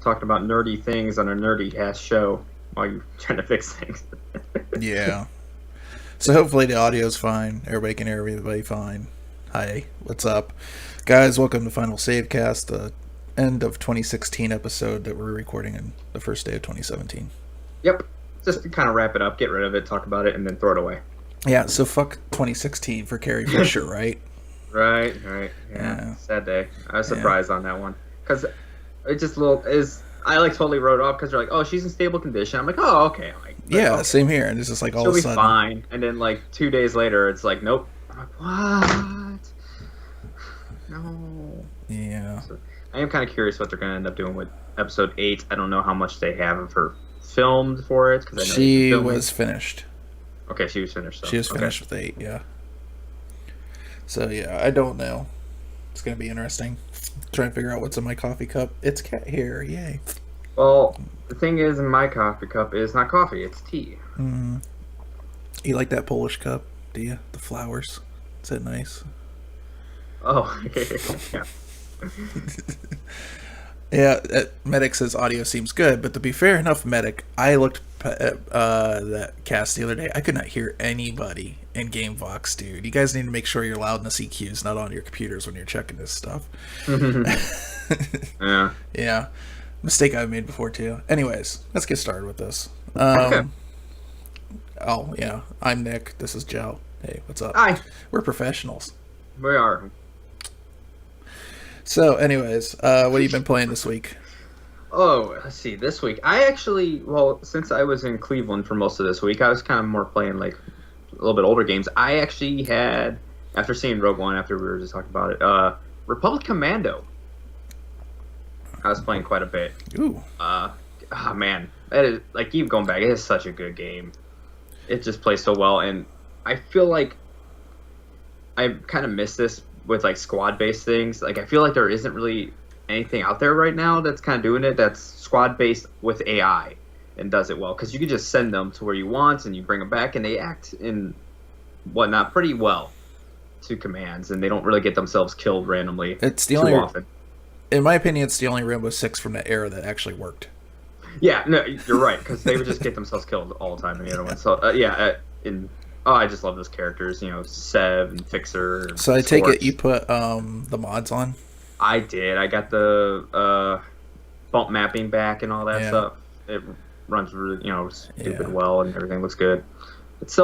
talking about nerdy things on a nerdy ass show while you're trying to fix things. Yeah. So hopefully the audio's fine. Everybody can hear everybody fine. Hi, what's up? Guys, welcome to Final Savecast, the end of 2016 episode that we're recording in the first day of 2017. Yep. Just to kind of wrap it up, get rid of it, talk about it, and then throw it away. Yeah, so fuck 2016 for Carrie Fisher, right? Right. Yeah. Sad day. I was surprised on that one. Because it just I totally wrote it off because they're like, oh, she's in stable condition. I'm like, oh, okay. Okay. Same here. And it's just like all She'll of a be sudden. fine. And then 2 days later, it's like, nope. I'm like, what? No. Yeah. So, I am kind of curious what they're going to end up doing with episode 8. I don't know how much they have of her filmed for it. Cause I know she was finished. Okay, she was finished. So. She was finished with 8, yeah. So, yeah, I don't know. It's going to be interesting. Trying to figure out what's in my coffee cup. It's cat hair, yay. Well, the thing is, in my coffee cup is not coffee, it's tea. Mm. You like that Polish cup, do you? The flowers. Is that nice? Oh, yeah. Yeah, Medic says audio seems good, but to be fair enough, Medic, I looked at that cast the other day. I could not hear anybody in GameVox, dude. You guys need to make sure your loudness EQ is not on your computers when you're checking this stuff. Yeah. Yeah. Mistake I've made before, too. Anyways, let's get started with this. Okay. Oh, yeah. I'm Nick. This is Joe. Hey, what's up? Hi. We're professionals. We are. So, anyways, what have you been playing this week? Oh, let's see. This week, since I was in Cleveland for most of this week, I was kind of more playing a little bit older games. I actually had, after seeing Rogue One, after we were just talking about it, Republic Commando. I was playing quite a bit. Ooh. Man, that is even going back, it is such a good game. It just plays so well, and I feel like I kind of miss this with squad-based things. I feel like there isn't really anything out there right now that's kind of doing it that's squad-based with AI and does it well, because you can just send them to where you want and you bring them back and they act in whatnot pretty well to commands, and they don't really get themselves killed randomly too often. In my opinion, it's the only Rainbow Six from that era that actually worked. Yeah, no, you're right, because they would just get themselves killed all the time in the other one. So, I just love those characters, Sev and Fixer. So I take it you put the mods on? I did. I got the bump mapping back and all that stuff. It runs really, stupid well, and everything looks good. It's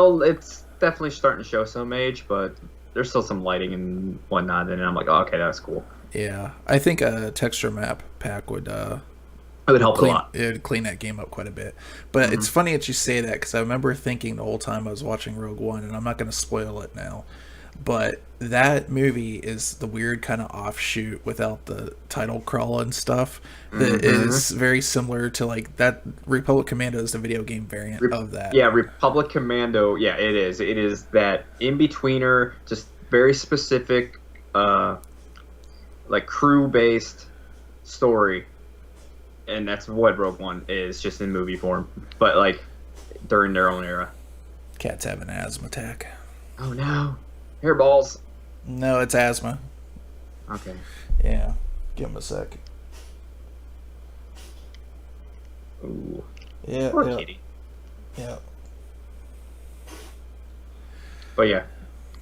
definitely starting to show some age, but there's still some lighting and whatnot, and I'm like, oh, okay, that's cool. Yeah, I think a texture map pack would it would help a lot. It would clean that game up quite a bit. But It's funny that you say that, because I remember thinking the whole time I was watching Rogue One, and I'm not going to spoil it now, but that movie is the weird kind of offshoot without the title crawl and stuff that is very similar to that. Republic Commando is the video game variant of that. Yeah, Republic Commando, yeah, it is. It is that in-betweener, just very specific, crew-based story. And that's what Rogue One is, just in movie form. But, during their own era. Cat's having an asthma attack. Oh, no. Hairballs. No, it's asthma. Okay. Yeah. Give him a sec. Ooh. Yeah. Poor kitty. Yeah. But, yeah.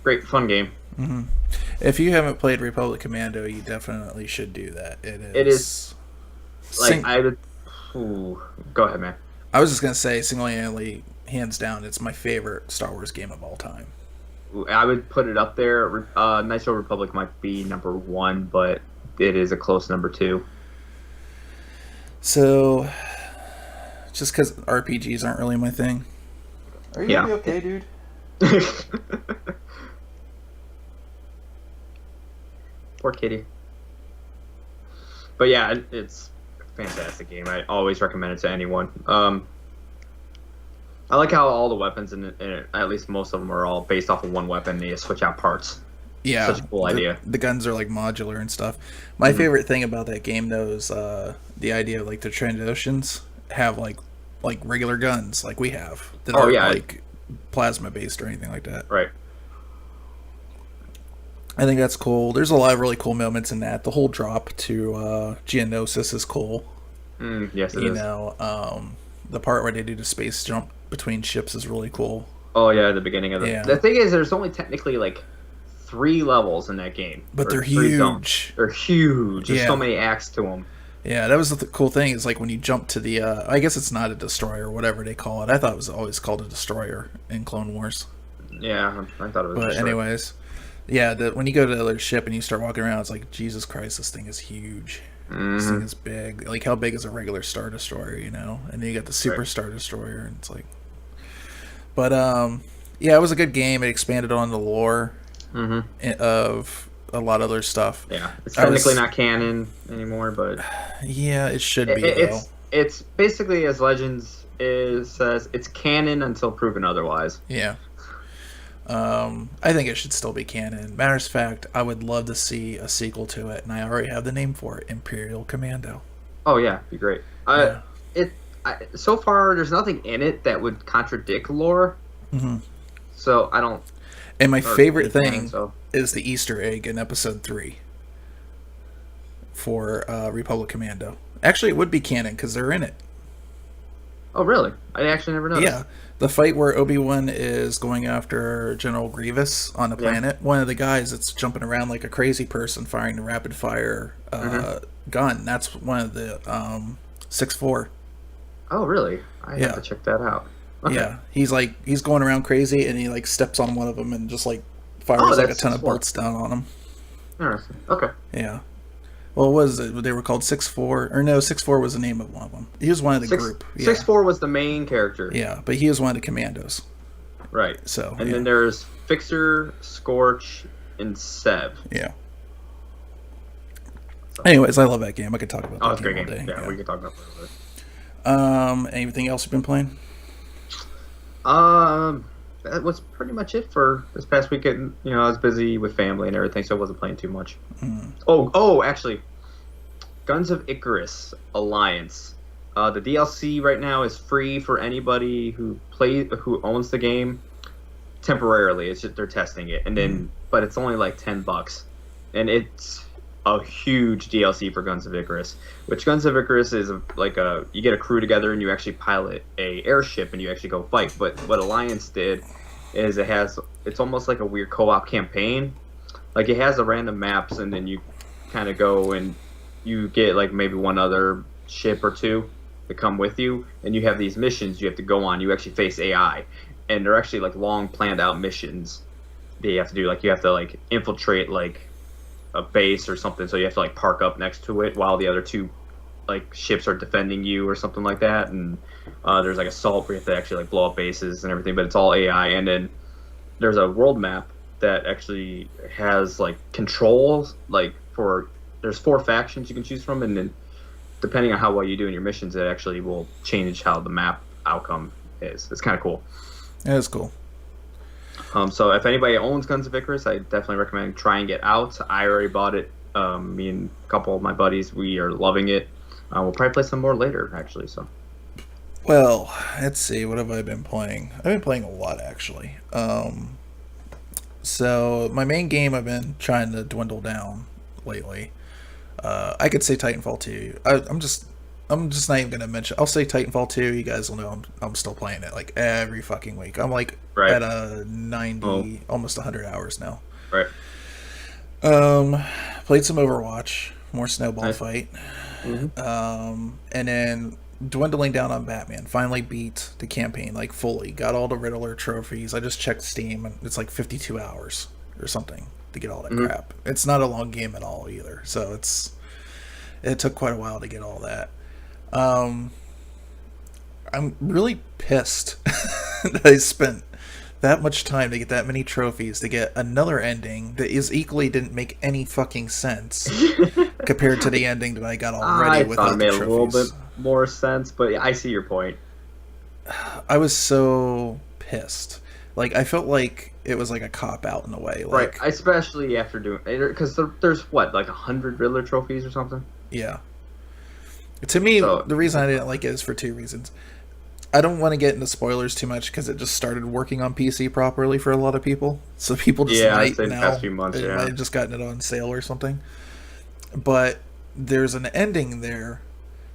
Great, fun game. Mm-hmm. If you haven't played Republic Commando, you definitely should do that. It is... I would... Ooh. Go ahead, man. I was just going to say, single-handedly, hands down, it's my favorite Star Wars game of all time. I would put it up there. Knights of the Republic might be number 1, but it is a close number 2. So, just because RPGs aren't really my thing. Are you going to be okay, dude? Poor kitty. But yeah, it's a fantastic game. I always recommend it to anyone. I like how all the weapons in it, at least most of them, are all based off of one weapon. They just switch out parts. Yeah, such a cool idea. The guns are modular and stuff. My favorite thing about that game, though, is the idea of the Trandoshans have regular guns like we have that aren't plasma based or anything like that. Right. I think that's cool. There's a lot of really cool moments in that. The whole drop to Geonosis is cool. Yes, it You is. know, the part where they do the space jump between ships is really cool. Oh yeah, the beginning of the Yeah, thing is, there's only technically like 3 levels in that game, but or they're 3 zones. huge. They're huge. There's so Yeah, many acts to them. yeah. That was the cool thing. Is like when you jump to the. I guess it's not a destroyer, whatever they call it. I thought it was always called a destroyer in Clone Wars. Yeah, I thought it was But just short. anyways, yeah. When you go to the other ship and you start walking around, it's like Jesus Christ, this thing is huge. This thing Hmm. is big. Like how big is a regular Star Destroyer, you know? And then you got the Right. Super Star Destroyer, and it's like. But yeah, it was a good game. It expanded on the lore Hmm. of a lot of other stuff. Yeah, it's I technically was not canon anymore, but Yeah, it should it, be though. it's basically, as Legends is says, it's canon until proven otherwise. Yeah. I think it should still be canon. Matters of fact, I would love to see a sequel to it, and I already have the name for it: Imperial Commando. Oh yeah, be great. Yeah. It so far there's nothing in it that would contradict lore, Hmm. so I don't. And my Or favorite canon, thing so. is the Easter egg in Episode 3 for Republic Commando. Actually, it would be canon because they're in it. Oh really? I actually never noticed. Yeah, the fight where Obi-Wan is going after General Grievous on the Yeah. planet. One of the guys that's jumping around like a crazy person firing the rapid fire gun. That's one of the 6-4. Oh really? I Yeah. have to check that out. Okay. Yeah, he's going around crazy and he like steps on one of them and just like fires Oh, like a that's ton of 6-4. bolts down on him. Interesting. Okay. Yeah. Well, what was it? They were called 6-4, or no, 6-4 was the name of one of them. He was one of the group. Yeah. 6-4 was the main character. Yeah, but he was one of the commandos. Right. So And yeah. then there's Fixer, Scorch, and Sev. Yeah. Anyways, I love that game. I could talk about Oh, that it's a great all game. day. Yeah, we can talk about that a little bit. Anything else you've been playing? That was pretty much it for this past weekend. You know, I was busy with family and everything, so I wasn't playing too much. Actually, Guns of Icarus Alliance. The DLC right now is free for anybody who owns the game temporarily. It's just they're testing it, and then but it's only like $10, and it's a huge DLC for Guns of Icarus. Which Guns of Icarus is you get a crew together and you actually pilot a airship and you actually go fight. But what Alliance did is it's almost like a weird co-op campaign. Like it has the random maps and then you kind of go and you get like maybe one other ship or two to come with you, and you have these missions you have to go on. You actually face AI, and they're actually like long planned out missions that you have to do. Like you have to like infiltrate like a base or something, so you have to like park up next to it while the other two like ships are defending you or something like that. And there's like assault where you have to actually like blow up bases and everything, but it's all AI. And then there's a world map that actually has like controls like there's 4 factions you can choose from, and then depending on how well you do in your missions, it actually will change how the map outcome is. It's kind of cool. Yeah, that's cool. So if anybody owns Guns of Icarus, I definitely recommend trying it out. I already bought it. Me and a couple of my buddies, we are loving it. We'll probably play some more later, actually. So Well, let's see. What have I been playing? I've been playing a lot, actually. So my main game I've been trying to dwindle down lately. I could say Titanfall 2. I'm just not even gonna mention. I'll say Titanfall 2. You guys will know I'm still playing it like every fucking week. I'm like Right. at a 90, almost 100 hours now. right. Played some Overwatch, more Snowball Nice. Fight, Mhm. and then dwindling down on Batman. Finally beat the campaign like fully. Got all the Riddler trophies. I just checked Steam and it's like 52 hours or something to get all that crap. It's not a long game at all either, so it took quite a while to get all that. I'm really pissed that I spent that much time to get that many trophies to get another ending that didn't make any fucking sense compared to the ending that I got already I without thought it the made a little trophies. bit more sense, but I see your point. I was so pissed. Like I felt like it was like a cop out in a way. Like, Right, especially after doing, because there's what, like 100 Riddler trophies or something. yeah. To me, So- the reason I didn't like it is for 2 reasons. I don't want to get into spoilers too much because it just started working on PC properly for a lot of people. So people just Yeah, I'd might say the now. past few months, They yeah. might have just gotten it on sale or something. But there's an ending there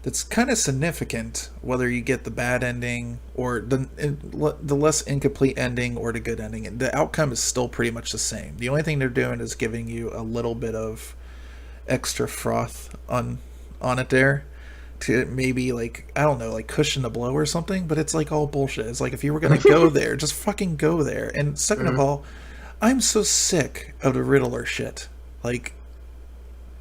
that's kind of significant, whether you get the bad ending or the less incomplete ending or the good ending. The outcome is still pretty much the same. The only thing they're doing is giving you a little bit of extra froth on it there to maybe, like, I don't know, like cushion the blow or something, but it's like all bullshit. It's like, if you were gonna go there, just fucking go there. And second of all, I'm so sick of the Riddler shit. Like,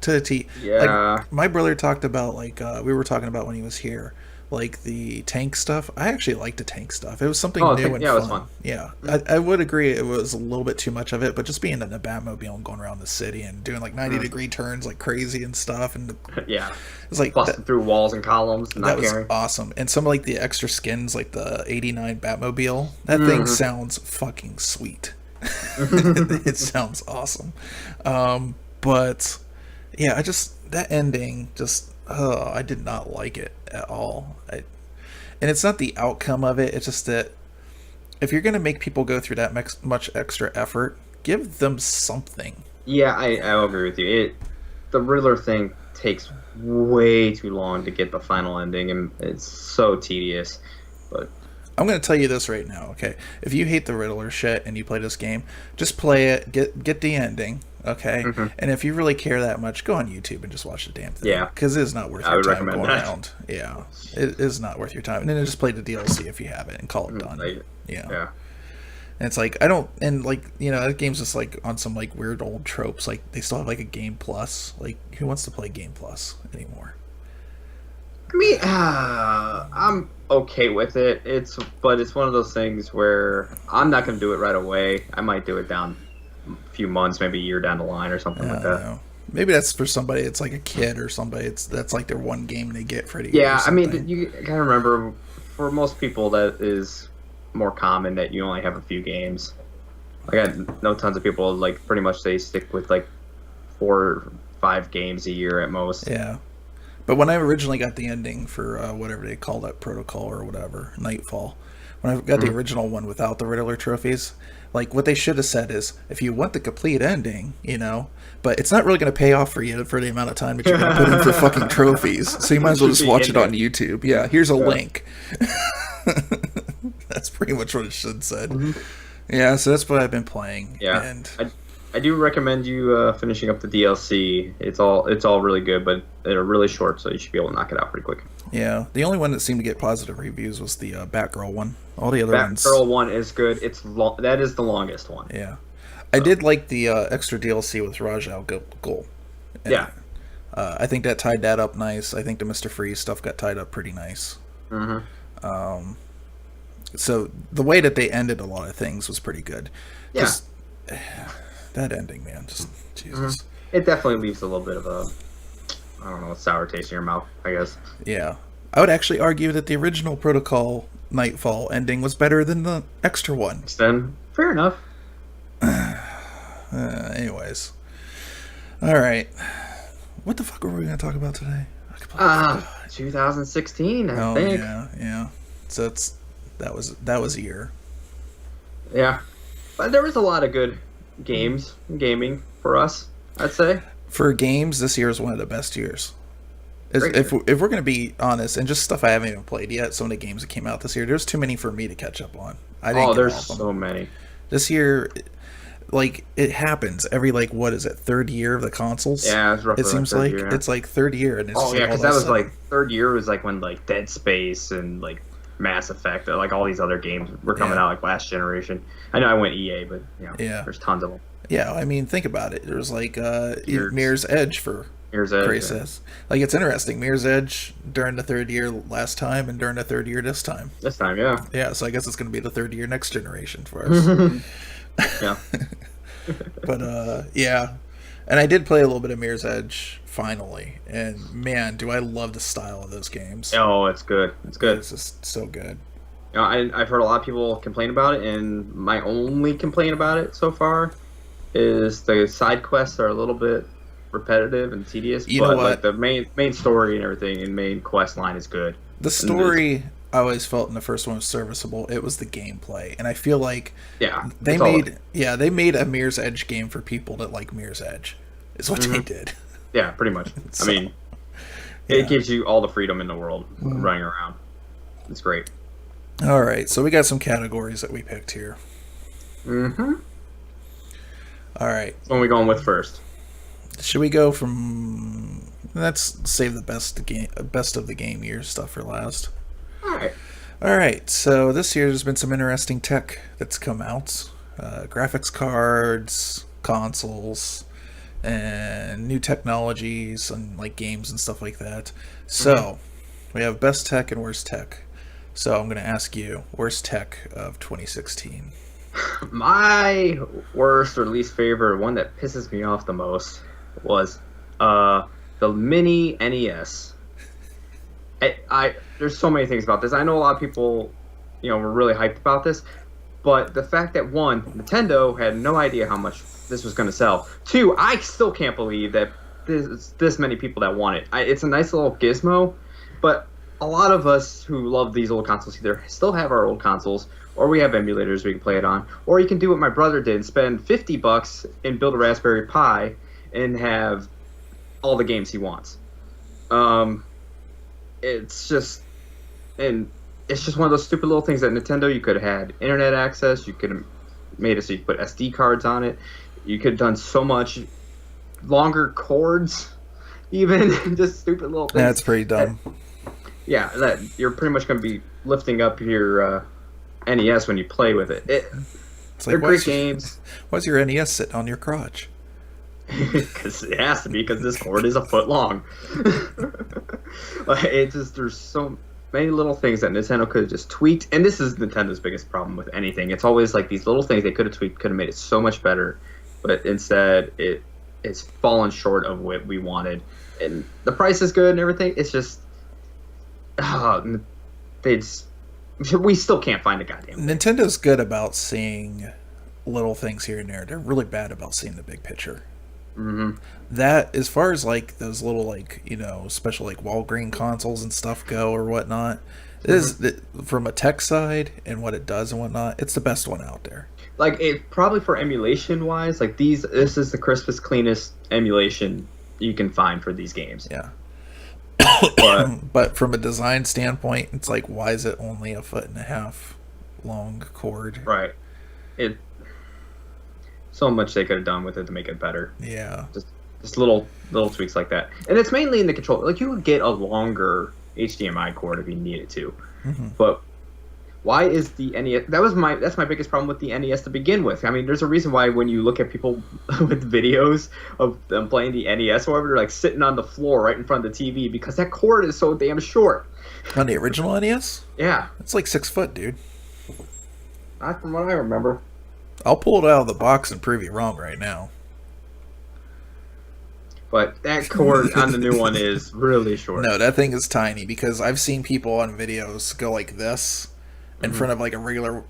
to the T. Yeah. Like, my brother talked about, like, we were talking about when he was here, like the tank stuff. I actually liked the tank stuff. It was something new and yeah, fun. it was fun. Yeah, I would agree it was a little bit too much of it, but just being in the Batmobile and going around the city and doing like 90-degree turns like crazy and stuff, and Yeah. it's like Busting through walls and columns, and that not was caring. awesome. And some of like the extra skins, like the '89 Batmobile, that thing sounds fucking sweet. It sounds awesome. But yeah, I just, that ending just, I did not like it at all. And it's not the outcome of it, it's just that if you're going to make people go through that much extra effort, give them something. Yeah, I'll agree with you. The Riddler thing takes way too long to get the final ending, and it's so tedious. But I'm going to tell you this right now, okay? If you hate the Riddler shit and you play this game, just play it, get the ending, okay? And if you really care that much, go on YouTube and just watch the damn thing. Yeah. Because it is not worth I your would time recommend going that. around. Yeah. It is not worth your time. And then just play the DLC if you have it and call it done. Yeah. And it's like, I don't, and like, you know, that game's just like on some like weird old tropes. Like, they still have like a Game Plus. Like, who wants to play Game Plus anymore? I mean, I'm okay with it. But it's one of those things where I'm not going to do it right away. I might do it down a few months, maybe a year down the line or something like that. Know. Maybe that's for somebody. It's like a kid or somebody. That's like their one game they get for the year. Yeah, I mean, you gotta remember, for most people, that is more common that you only have a few games. Like, I know tons of people, like, pretty much they stick with like 4 or 5 games a year at most. Yeah. But when I originally got the ending for whatever they call that, Protocol or whatever, Nightfall, when I got the original one without the Riddler trophies, like, what they should have said is, if you want the complete ending, you know, but it's not really going to pay off for you for the amount of time that you're going to put in for fucking trophies, so you might as well just watch it on YouTube. Yeah, here's a link. That's pretty much what it should have said. Yeah, so that's what I've been playing. Yeah, and I do recommend you finishing up the DLC. It's all really good, but they're really short, so you should be able to knock it out pretty quick. Yeah, the only one that seemed to get positive reviews was the Batgirl one. All the other ones, Batgirl one is good. That is the longest one. Yeah, I did like the extra DLC with Ra's al Ghul. Yeah, I think that tied that up nice. I think the Mr. Freeze stuff got tied up pretty nice. So the way that they ended a lot of things was pretty good. Yeah. Just, that ending, man, just Jesus. It definitely leaves a little bit of a, I don't know, a sour taste in your mouth, I guess. Yeah, I would actually argue that the original Protocol Nightfall ending was better than the extra one. Then fair enough. Anyways, all right. What the fuck were we gonna talk about today? 2016, I think. Yeah. So that was a year. Yeah, but there was a lot of good gaming for us, I'd say. For games, this year is one of the best years. If we're going to be honest, and just stuff I haven't even played yet, some of the games that came out this year, there's too many for me to catch up on. There's so many. This year, like, it happens every, like, what is it, third year of the consoles? Yeah, it's roughly it seems like like year, yeah. It's like third year, and it's because that was like third year was like when like Dead Space and like Mass Effect, like all these other games were coming out like last generation. I know I went EA, but there's tons of them. Yeah, I mean, think about it. There's like Mirror's Edge for Crisis. Like, it's interesting. Mirror's Edge during the third year last time, and during the third year this time. This time, yeah. Yeah, so I guess it's going to be the third year next generation for us. Yeah. But yeah, and I did play a little bit of Mirror's Edge finally, and man, do I love the style of those games. Oh, it's good. It's good. It's just so good. You know, I've heard a lot of people complain about it, and my only complaint about it so far is the side quests are a little bit repetitive and tedious. You know what? Like the main story and everything and main quest line is good. The story I always felt in the first one was serviceable. It was the gameplay, and I feel like they made a Mirror's Edge game for people that like Mirror's Edge. Is what they did. Yeah, pretty much. So, I mean, It gives you all the freedom in the world running around. It's great. All right, so we got some categories that we picked here. Mm-hmm. All right. What are we going with first? Should we go from... Let's save the best of the game year stuff for last. All right, so this year there's been some interesting tech that's come out. Graphics cards, consoles, and new technologies and like games and stuff like that. So, we have best tech and worst tech. So I'm going to ask you, worst tech of 2016. My worst or least favorite, one that pisses me off the most, was the mini NES. There's so many things about this. I know a lot of people, were really hyped about this, but the fact that one, Nintendo had no idea how much this was going to sell. Two, I still can't believe that there's this many people that want it. It's a nice little gizmo, but a lot of us who love these old consoles either still have our old consoles, or we have emulators we can play it on, or you can do what my brother did and spend $50 and build a Raspberry Pi and have all the games he wants. It's just one of those stupid little things that Nintendo, you could have had internet access, you could have made it so you could put SD cards on it, you could have done so much longer cords, even just stupid little things. That's pretty dumb. That you're pretty much going to be lifting up your NES when you play with it. They're great games. Why's your NES sitting on your crotch? Because it has to be, because this cord is a foot long. There's so many little things that Nintendo could have just tweaked, and this is Nintendo's biggest problem with anything. It's always like these little things they could have tweaked, could have made it so much better, but instead it's fallen short of what we wanted. And the price is good and everything. It's just we still can't find a goddamn thing. Nintendo's good about seeing little things here and there. They're really bad about seeing the big picture. Mm-hmm. That, as far as like those little special like Walgreen consoles and stuff go or whatnot, is from a tech side and what it does and whatnot, it's the best one out there. Like, it probably for emulation wise, like this is the crispest, cleanest emulation you can find for these games. Yeah. But from a design standpoint, it's like, why is it only 1.5 foot long cord? Right. So much they could have done with it to make it better. Yeah. Just little tweaks like that. And it's mainly in the controller. Like, you would get a longer HDMI cord if you needed to. Mm-hmm. But why is the NES... That's my biggest problem with the NES to begin with. I mean, there's a reason why when you look at people with videos of them playing the NES or whatever, they're like sitting on the floor right in front of the TV because that cord is so damn short. On the original NES? Yeah. It's like 6 foot, dude. Not from what I remember. I'll pull it out of the box and prove you wrong right now. But that cord on the new one is really short. No, that thing is tiny because I've seen people on videos go like this in front of like a regular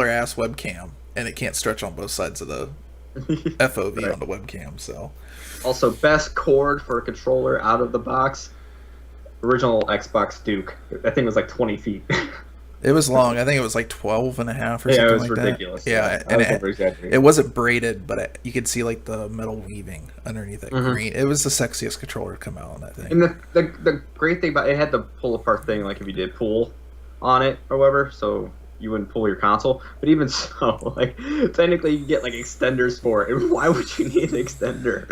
ass webcam, and it can't stretch on both sides of the FOV right. on the webcam. So, also, best cord for a controller out of the box, original Xbox Duke. That thing was like 20 feet. It was long. I think it was like 12 and a half or something like that. Yeah, it was ridiculous. Yeah, and it wasn't braided, but you could see like the metal weaving underneath it green. It was the sexiest controller to come out on that thing. And the great thing about it had the pull apart thing, like if you did pull on it or whatever, so you wouldn't pull your console. But even so, like technically you get like extenders for it. And why would you need an extender?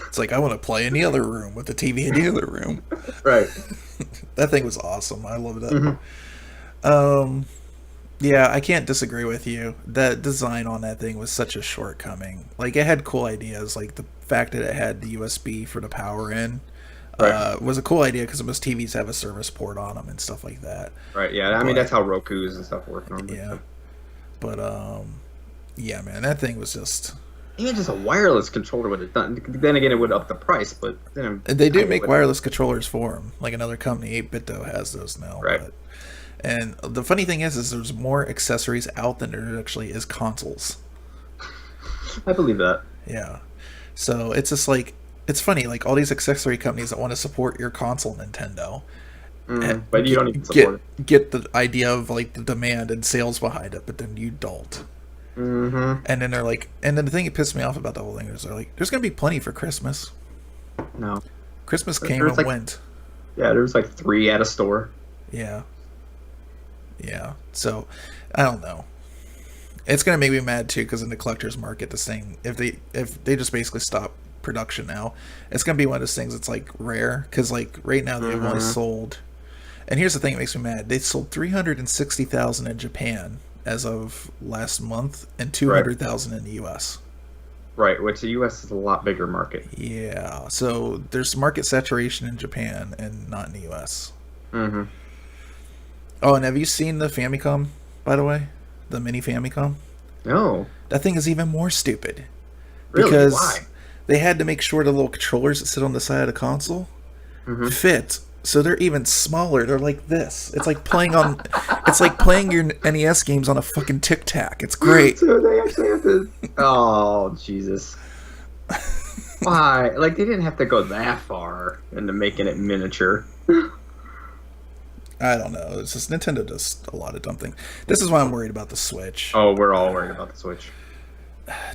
It's like, I want to play in the other room with the TV in the other room. Right. That thing was awesome. I loved it. Yeah, I can't disagree with you. That design on that thing was such a shortcoming. Like, it had cool ideas. Like, the fact that it had the USB for the power in was a cool idea because most TVs have a service port on them and stuff like that. Right, yeah. I mean, that's how Roku's and stuff work normally. Yeah. But, yeah, man, that thing was just... Even just a wireless controller would have done. Then again, it would up the price, but they do make wireless controllers for them. Like another company, 8BitDo has those now. Right. And the funny thing is there's more accessories out than there actually is consoles. I believe that. Yeah. So it's just like, it's funny, like all these accessory companies that want to support your console, Nintendo. But you don't even support it. Get the idea of like the demand and sales behind it, but then you don't. Mm-hmm. And then they're like, and then the thing that pissed me off about the whole thing is they're like, there's gonna be plenty for Christmas. No. Christmas came There's and like went. yeah, there was like 3 at a store. Yeah. Yeah. So, I don't know. It's gonna make me mad too because in the collector's market, this thing, if they just basically stop production now, it's gonna be one of those things that's like rare because like right now they've only sold. And here's the thing that makes me mad: they sold 360,000 in Japan as of last month, and 200,000 in the U.S. Right, which the U.S. is a lot bigger market. Yeah, so there's market saturation in Japan and not in the U.S. Mm-hmm. Oh, and have you seen the Famicom, by the way? The mini Famicom? No. That thing is even more stupid. Really? Because Why? they had to make sure the little controllers that sit on the side of the console fit. So they're even smaller. They're like this. It's like playing on it's like playing your NES games on a fucking Tic Tac. It's great. So they actually have to. Oh Jesus! Why? Like they didn't have to go that far into making it miniature. I don't know. It's just Nintendo does a lot of dumb things. This is why I'm worried about the Switch. Oh, we're all worried about the Switch.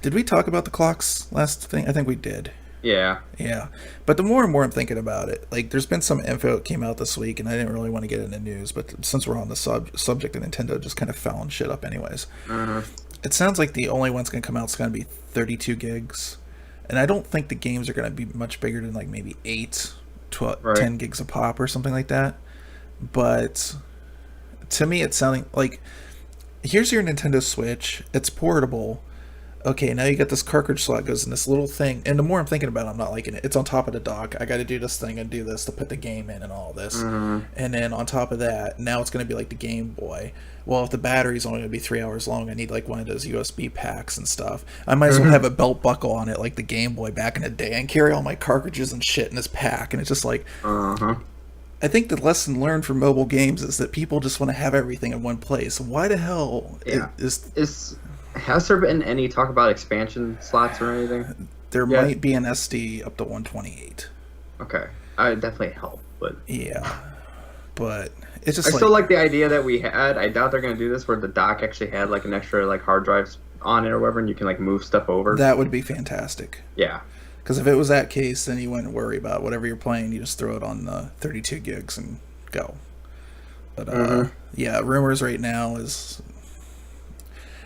Did we talk about the clocks last thing? I think we did. Yeah. Yeah. But the more and more I'm thinking about it, like there's been some info that came out this week, and I didn't really want to get into news, but since we're on the subject of Nintendo just kind of fouling shit up anyways. It sounds like the only one's going to come out is going to be 32 gigs. And I don't think the games are going to be much bigger than like maybe 8, 12, 10 gigs a pop or something like that. But to me, it's sounding like here's your Nintendo Switch. It's portable. Okay, now you got this cartridge slot goes in this little thing. And the more I'm thinking about it, I'm not liking it. It's on top of the dock. I got to do this thing and do this to put the game in and all this. And then on top of that, now it's going to be like the Game Boy. Well, if the battery's only going to be 3 hours long, I need like one of those USB packs and stuff. I might as well have a belt buckle on it like the Game Boy back in the day and carry all my cartridges and shit in this pack. And it's just like... I think the lesson learned from mobile games is that people just want to have everything in one place. Why the hell has there been any talk about expansion slots or anything? There might be an SD up to 128. Okay, I definitely help, but yeah, but it's just. I still like the idea that we had. I doubt they're going to do this where the dock actually had like an extra like hard drives on it or whatever, and you can like move stuff over. That would be fantastic. Yeah. Because if it was that case, then you wouldn't worry about whatever you're playing. You just throw it on the 32 gigs and go. But yeah, rumors right now is,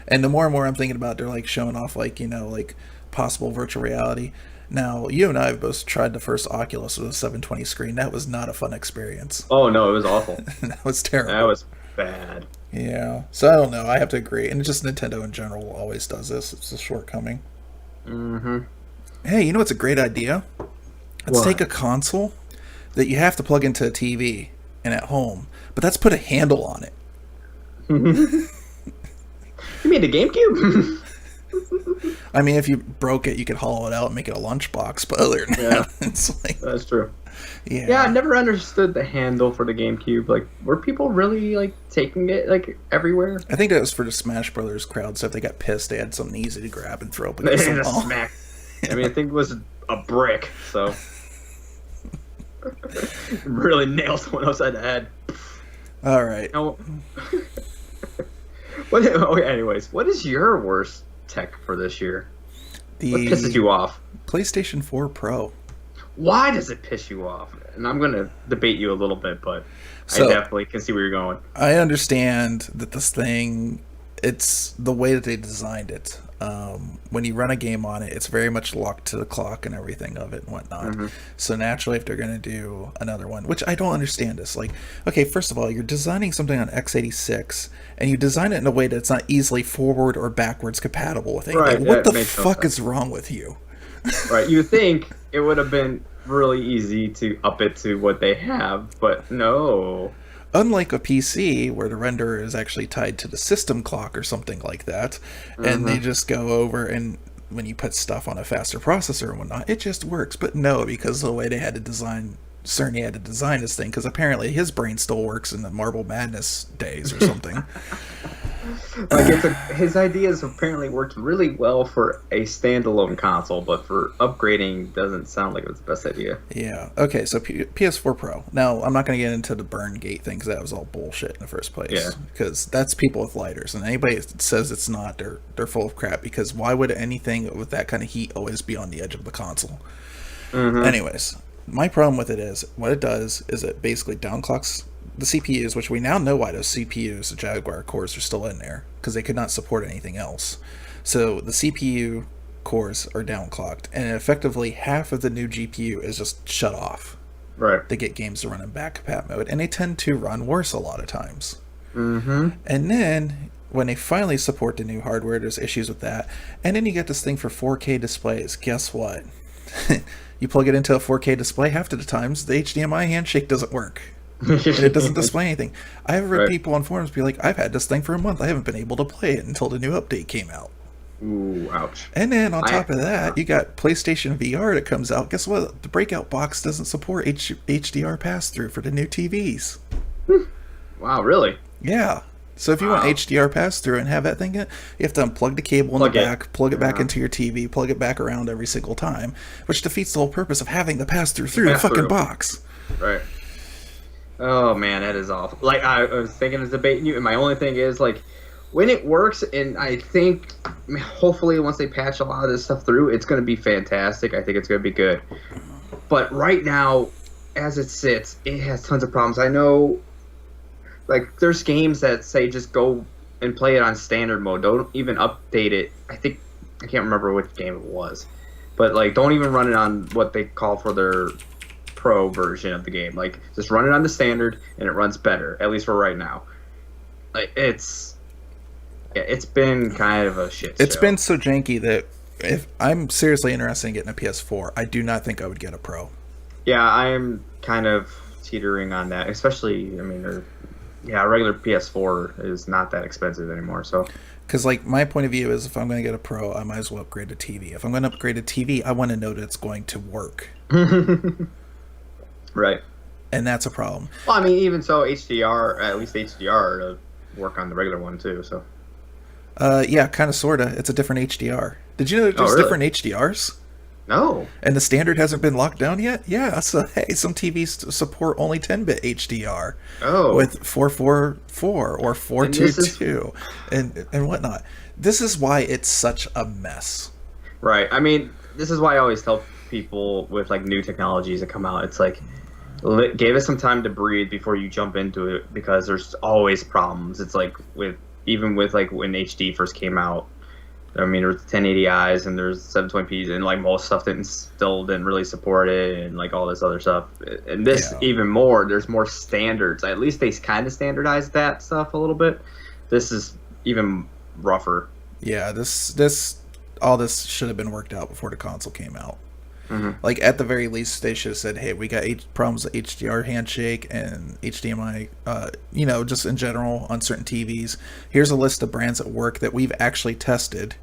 and the more and more I'm thinking about, they're like showing off like like possible virtual reality. Now you and I have both tried the first Oculus with a 720 screen. That was not a fun experience. Oh no, it was awful. That was terrible. That was bad. Yeah. So I don't know. I have to agree, and just Nintendo in general always does this. It's a shortcoming. Hey, you know what's a great idea? Let's take a console that you have to plug into a TV and at home, but let's put a handle on it. You mean the GameCube? I mean, if you broke it, you could hollow it out and make it a lunchbox, but other than that, it's like... That's true. Yeah, I never understood the handle for the GameCube. Like, were people really, like, taking it, like, everywhere? I think that was for the Smash Brothers crowd, so if they got pissed, they had something easy to grab and throw up They against had the a wall. smack. I mean, I think it was a brick, so... really nailed someone upside the head. All right. Anyways, what is your worst tech for this year? The What pisses you off? PlayStation 4 Pro. Why does it piss you off? And I'm going to debate you a little bit, but So, I definitely can see where you're going. I understand that this thing, it's the way that they designed it. When you run a game on it, it's very much locked to the clock and everything of it and whatnot. So naturally, if they're going to do another one, which I don't understand this, like, okay, first of all, you're designing something on x86, and you design it in a way that's not easily forward or backwards compatible with anything. Right, What the makes no fuck sense. is wrong with you? Right, you think it would have been really easy to up it to what they have, but no. Unlike a PC where the renderer is actually tied to the system clock or something like that, and they just go over and when you put stuff on a faster processor and whatnot, it just works. But no, because of the way they had to design, Cerny had to design this thing, because apparently his brain still works in the Marble Madness days or something. Like his ideas apparently worked really well for a standalone console, but for upgrading doesn't sound like it was the best idea. Yeah. Okay, so PS4 Pro. Now, I'm not going to get into the burn gate thing because that was all bullshit in the first place. Yeah. Because that's people with lighters, and anybody that says it's not, they're full of crap, because why would anything with that kind of heat always be on the edge of the console? Anyways, My problem with it is what it does is it basically downclocks the CPUs, which we now know why those CPUs, the Jaguar cores, are still in there because they could not support anything else. So the CPU cores are downclocked, and effectively half of the new GPU is just shut off. Right. To get games to run in back compat mode, and they tend to run worse a lot of times. Mm-hmm. And then when they finally support the new hardware, there's issues with that. And then you get this thing for 4K displays. Guess what? You plug it into a 4K display, half of the times the HDMI handshake doesn't work. And it doesn't display anything. I have read people on forums be like, I've had this thing for a month. I haven't been able to play it until the new update came out. Ooh, ouch. And then on top of that, you got PlayStation VR that comes out. Guess what? The Breakout box doesn't support HDR pass-through for the new TVs. Wow, really? Yeah. So if you want HDR pass-through and have that thing, you have to unplug the cable in the back, plug it back into your TV, plug it back around every single time, which defeats the whole purpose of having the pass-through through the fucking box. Right. Oh, man, that is awful. Like, I was thinking of debating you, and my only thing is, like, when it works, and I think, hopefully, once they patch a lot of this stuff through, it's going to be fantastic. I think it's going to be good. But right now, as it sits, it has tons of problems. I know, like, there's games that say just go and play it on standard mode. Don't even update it. I can't remember which game it was. But, like, don't even run it on what they call for their pro version of the game. Like, just run it on the standard, and it runs better, at least for right now. Like, it's been kind of a shit show. It's been so janky that if I'm seriously interested in getting a PS4, I do not think I would get a Pro. Yeah, I'm kind of teetering on that. Especially, I mean, a regular PS4 is not that expensive anymore. So, because like my point of view is, if I'm going to get a Pro, I might as well upgrade a TV. If I'm going to upgrade a TV, I want to know that it's going to work. Right. And that's a problem. Well, I mean, even so, HDR, at least HDR, to work on the regular one too. So. Yeah, kind of, sorta. It's a different HDR. Did you know there's different HDRs? No. And the standard hasn't been locked down yet? Yeah, so hey, some TVs support only 10-bit HDR. Oh. With 444 or 422 and whatnot. This is why it's such a mess. Right. I mean, this is why I always tell people with, like, new technologies that come out, it's like, give it some time to breathe before you jump into it, because there's always problems. It's like even with like when HD first came out, I mean, there's 1080i's and there's 720p's, and like most stuff still didn't really support it, and like all this other stuff. And this even more, there's more standards. At least they kind of standardized that stuff a little bit. This is even rougher. Yeah, this all this should have been worked out before the console came out. Mm-hmm. Like, at the very least, they should have said, hey, we got problems with HDR handshake and HDMI, just in general on certain TVs. Here's a list of brands at work that we've actually tested,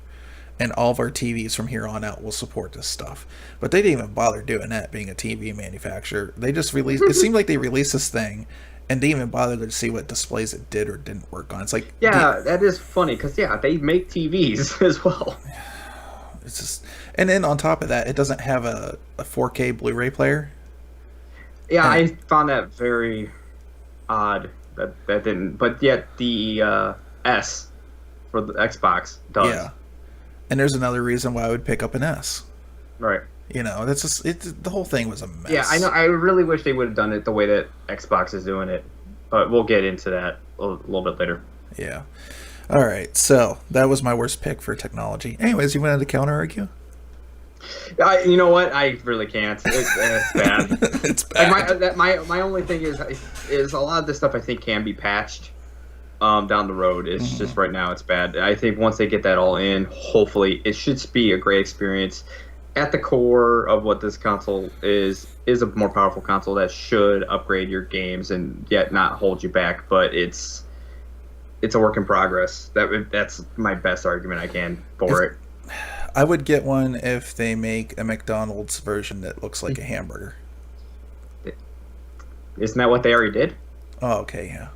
and all of our TVs from here on out will support this stuff. But they didn't even bother doing that, being a TV manufacturer. They just released, it seemed like they released this thing, and didn't even bother to see what displays it did or didn't work on. It's like... Yeah, that is funny, because, they make TVs as well. It's just... And then on top of that, it doesn't have a 4K Blu-ray player. Yeah, I found that very odd that didn't. But yet the S for the Xbox does. Yeah. And there's another reason why I would pick up an S. Right. That's just the whole thing was a mess. Yeah, I know. I really wish they would have done it the way that Xbox is doing it, but we'll get into that a little bit later. Yeah. All right. So that was my worst pick for technology. Anyways, you wanted to counter argue? You know what? I really can't. It's bad. It's bad. Like my only thing is a lot of this stuff I think can be patched down the road. It's just right now it's bad. I think once they get that all in, hopefully it should be a great experience. At the core of what this console is a more powerful console that should upgrade your games and yet not hold you back. But it's a work in progress. That's my best argument I can for it. I would get one if they make a McDonald's version that looks like a hamburger. Isn't that what they already did? Oh, okay, yeah.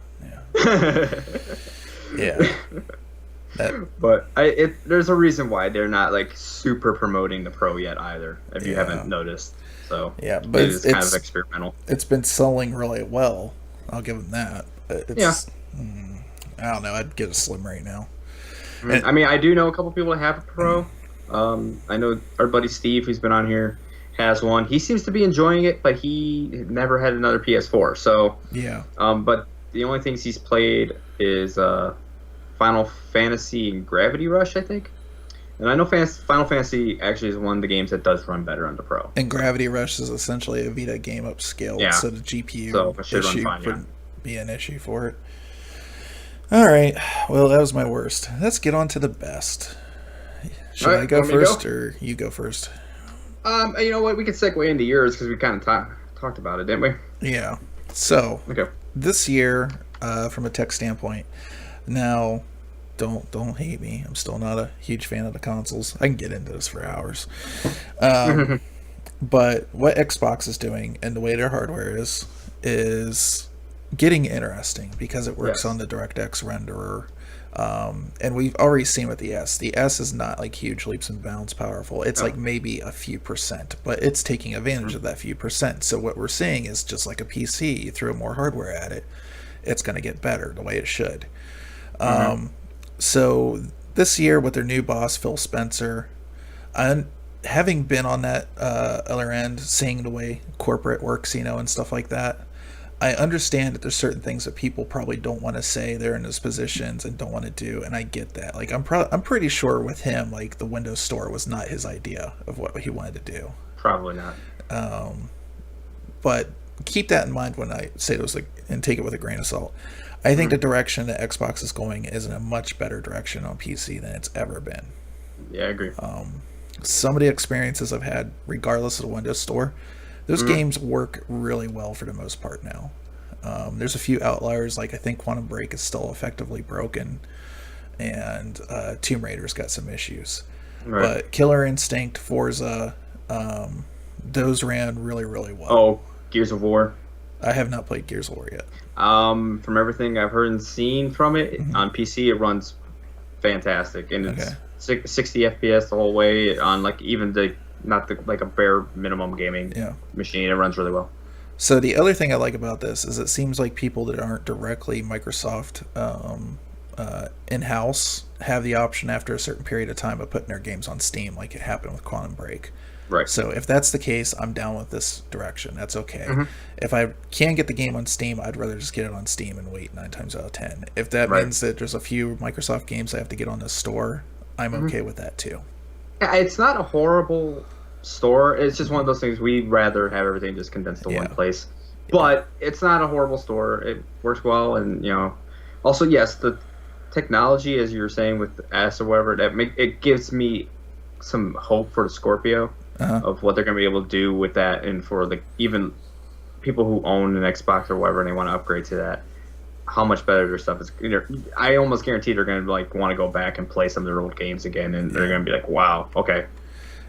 But there's a reason why they're not like super promoting the Pro yet either, if you haven't noticed. So yeah, but it's kind of experimental. It's been selling really well. I'll give them that. But I don't know. I'd get a Slim right now. I mean, I do know a couple people that have a Pro. I know our buddy Steve, who's been on here, has one. He seems to be enjoying it, but he never had another PS4. So, Yeah. but the only things he's played is Final Fantasy and Gravity Rush, I think. And I know Final Fantasy actually is one of the games that does run better on the Pro. And Gravity Rush is essentially a Vita game upscaled, Yeah. so the GPU So it should run issue fine, yeah. wouldn't be an issue for it. All right. Well, that was my worst. Let's get on to the best. Should All right, I go want me to first, go? or you go first? You know what? We can segue into yours because we kind of talked about it, didn't we? Yeah. So Okay. this year, from a tech standpoint, now don't hate me. I'm still not a huge fan of the consoles. I can get into this for hours. But what Xbox is doing and the way their hardware is getting interesting because it works Yes. on the DirectX renderer. And we've already seen with the S. The S is not like huge leaps and bounds powerful. It's like maybe a few percent, but it's taking advantage of that few percent. So what we're seeing is just like a PC. You throw more hardware at it, it's going to get better the way it should. So this year with their new boss, Phil Spencer, and having been on that other end, seeing the way corporate works, and stuff like that, I understand that there's certain things that people probably don't want to say. They're in those positions and don't want to do, and I get that. Like I'm pretty sure with him, like the Windows Store was not his idea of what he wanted to do. Probably not. But keep that in mind when I say those, like, and take it with a grain of salt. I think the direction that Xbox is going is in a much better direction on PC than it's ever been. Yeah, I agree. Some of the experiences I've had, regardless of the Windows Store, those games work really well for the most part now. There's a few outliers, like I think Quantum Break is still effectively broken, and Tomb Raider's got some issues. Right. But Killer Instinct, Forza, those ran really, really well. Oh, Gears of War. I have not played Gears of War yet. From everything I've heard and seen from it on PC, it runs fantastic, and it's 60 FPS the whole way on like even like a bare minimum gaming machine. It runs really well. So the other thing I like about this is it seems like people that aren't directly Microsoft in-house have the option after a certain period of time of putting their games on Steam, like it happened with Quantum Break. Right. So if that's the case, I'm down with this direction. That's okay. If I can get the game on Steam, I'd rather just get it on Steam and wait 9 times out of 10. If that means that there's a few Microsoft games I have to get on the store, I'm okay with that too. Yeah, it's not a horrible store. It's just one of those things we'd rather have everything just condensed to one place. But it's not a horrible store. It works well, and also yes, the technology, as you were saying with the S or whatever, it gives me some hope for the Scorpio. Of what they're going to be able to do with that, and for even people who own an Xbox or whatever and they want to upgrade to that, how much better their stuff is. I almost guarantee they're going to like want to go back and play some of their old games again, and they're going to be like, "Wow, okay, it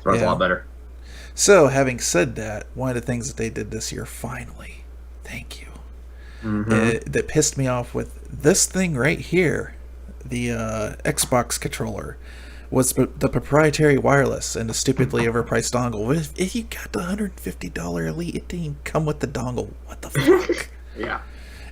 runs a lot better." So, having said that, one of the things that they did this year, finally, thank you, that pissed me off with this thing right here, the Xbox controller, was the proprietary wireless and the stupidly overpriced dongle. If you got the $150 Elite, it didn't even come with the dongle. What the fuck? Yeah.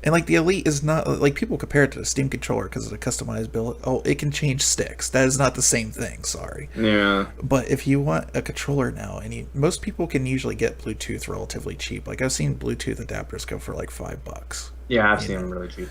And like the Elite is not, like, people compare it to the Steam controller because of the customized build. Oh, it can change sticks. That is not the same thing. Sorry. Yeah. But if you want a controller now, and most people can usually get Bluetooth relatively cheap. Like I've seen Bluetooth adapters go for like $5. Yeah, I've seen them really cheap.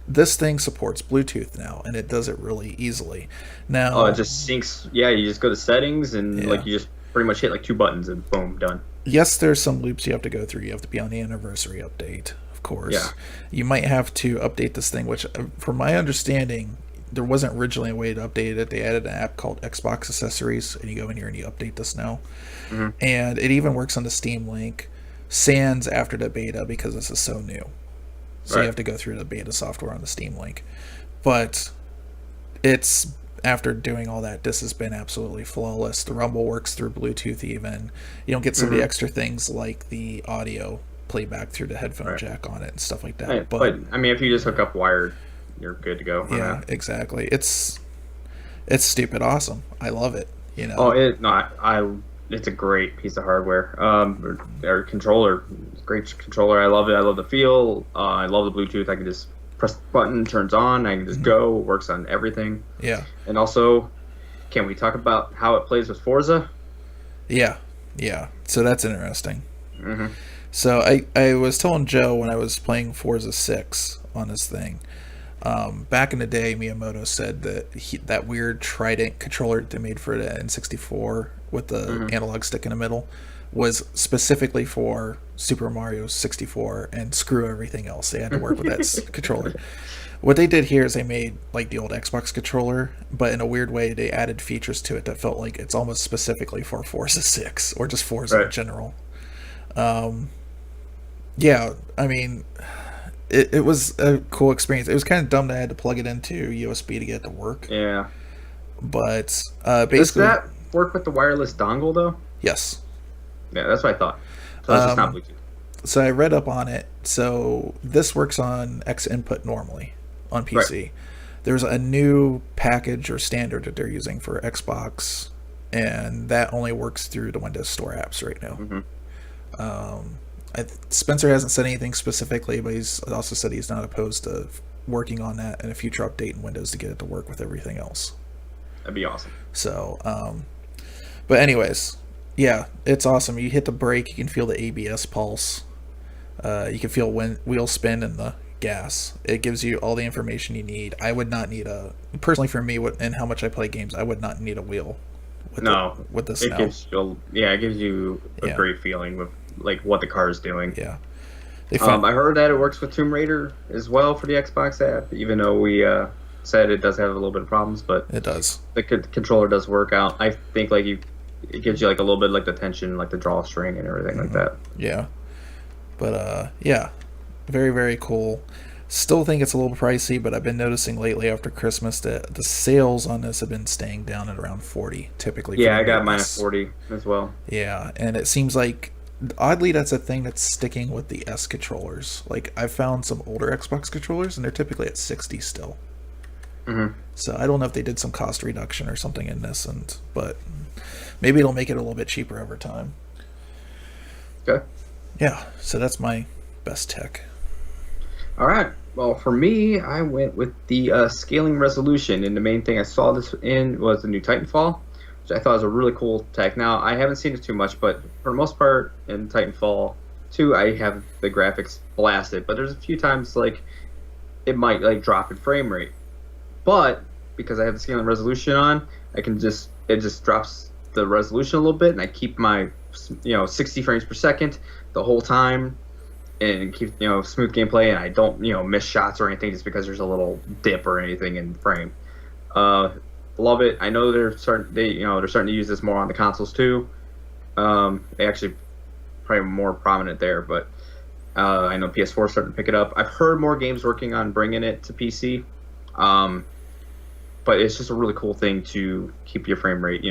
This thing supports Bluetooth now, and it does it really easily. Now, Oh, it just syncs. Yeah, you just go to settings and like you just pretty much hit like 2 buttons and boom, done. yes, there's some loops you have to go through. You have to be on the anniversary update, of course. Yeah. You might have to update this thing, which, from my understanding, there wasn't originally a way to update it. They added an app called Xbox Accessories, and you go in here and you update this now. And it even works on the Steam Link, sans after the beta because this is so new. So you have to go through the beta software on the Steam Link. But it's, after doing all that, this has been absolutely flawless. The Rumble works through Bluetooth even. You don't get some of the extra things like the audio playback through the headphone jack on it and stuff like that. Right, but I mean, if you just hook up wired, you're good to go. Yeah, exactly. It's stupid awesome. I love it. Oh, it's a great piece of hardware. Or controller, great controller. I love it. I love the feel. I love the Bluetooth. I can just press the button, turns on. I can just go. It works on everything. Yeah. And also, can we talk about how it plays with Forza? Yeah. Yeah, so that's interesting. Hmm. So I was telling Joe when I was playing Forza 6 on this thing. Back in the day, Miyamoto said that that weird Trident controller they made for the N64 with the Hmm. analog stick in the middle was specifically for Super Mario 64 and screw everything else. They had to work with that controller. What they did here is they made like the old Xbox controller, but in a weird way, they added features to it that felt like it's almost specifically for Forza 6 or just Forza in Right. general. Um, yeah, I mean, it was a cool experience. It was kind of dumb that I had to plug it into USB to get it to work, Yeah. but Does basically, that work with the wireless dongle though? yes. Yeah, that's what I thought. So it's just not Um, Bluetooth. so I read up on it. So this works on X input normally on Right. PC. There's a new package or standard that they're using for Xbox, and that only works through the Windows Store apps right now. Hmm. Um, Spencer hasn't said anything specifically, but he's also said he's not opposed to working on that in a future update in Windows to get it to work with everything else. That'd be awesome. So, but anyways, yeah, it's awesome. You hit the brake, you can feel the ABS pulse. You can feel when wheel spin and the gas. It gives you all the information you need. I would not need personally for me and how much I play games. I would not need a wheel No, with this it now. gives you, yeah, it gives you a Yeah. great feeling with like what the car is doing. Yeah, they found I heard that it works with Tomb Raider as well for the Xbox app, even though we said it does have a little bit of problems, but it does. the controller does work out. I think like it gives you like a little bit like the tension, like the drawstring and everything like that. Yeah, but yeah, very very cool. Still think it's a little pricey, but I've been noticing lately after Christmas that the sales on this have been staying down at around 40 typically. Yeah, for I the got mine at newest. 40 as well. Yeah, and it seems like oddly that's a thing that's sticking with the S controllers. Like I've found some older Xbox controllers and they're typically at 60 still. Hmm. So I don't know if they did some cost reduction or something in this, but maybe it'll make it a little bit cheaper over time. Okay. Yeah, so that's my best tech. All right. Well, for me, I went with the scaling resolution, and the main thing I saw this in was the new Titanfall, which I thought was a really cool tech. Now, I haven't seen it too much, but for the most part, in Titanfall 2, I have the graphics blasted, but there's a few times like it might like drop in frame rate. But because I have the scaling resolution on, it just drops the resolution a little bit, and I keep my 60 frames per second the whole time, and keep smooth gameplay, and I don't miss shots or anything just because there's a little dip or anything in frame. Love it. I know they're starting to use this more on the consoles too. They actually probably more prominent there, but I know PS4 is starting to pick it up. I've heard more games working on bringing it to PC. But it's just a really cool thing to keep your frame rate,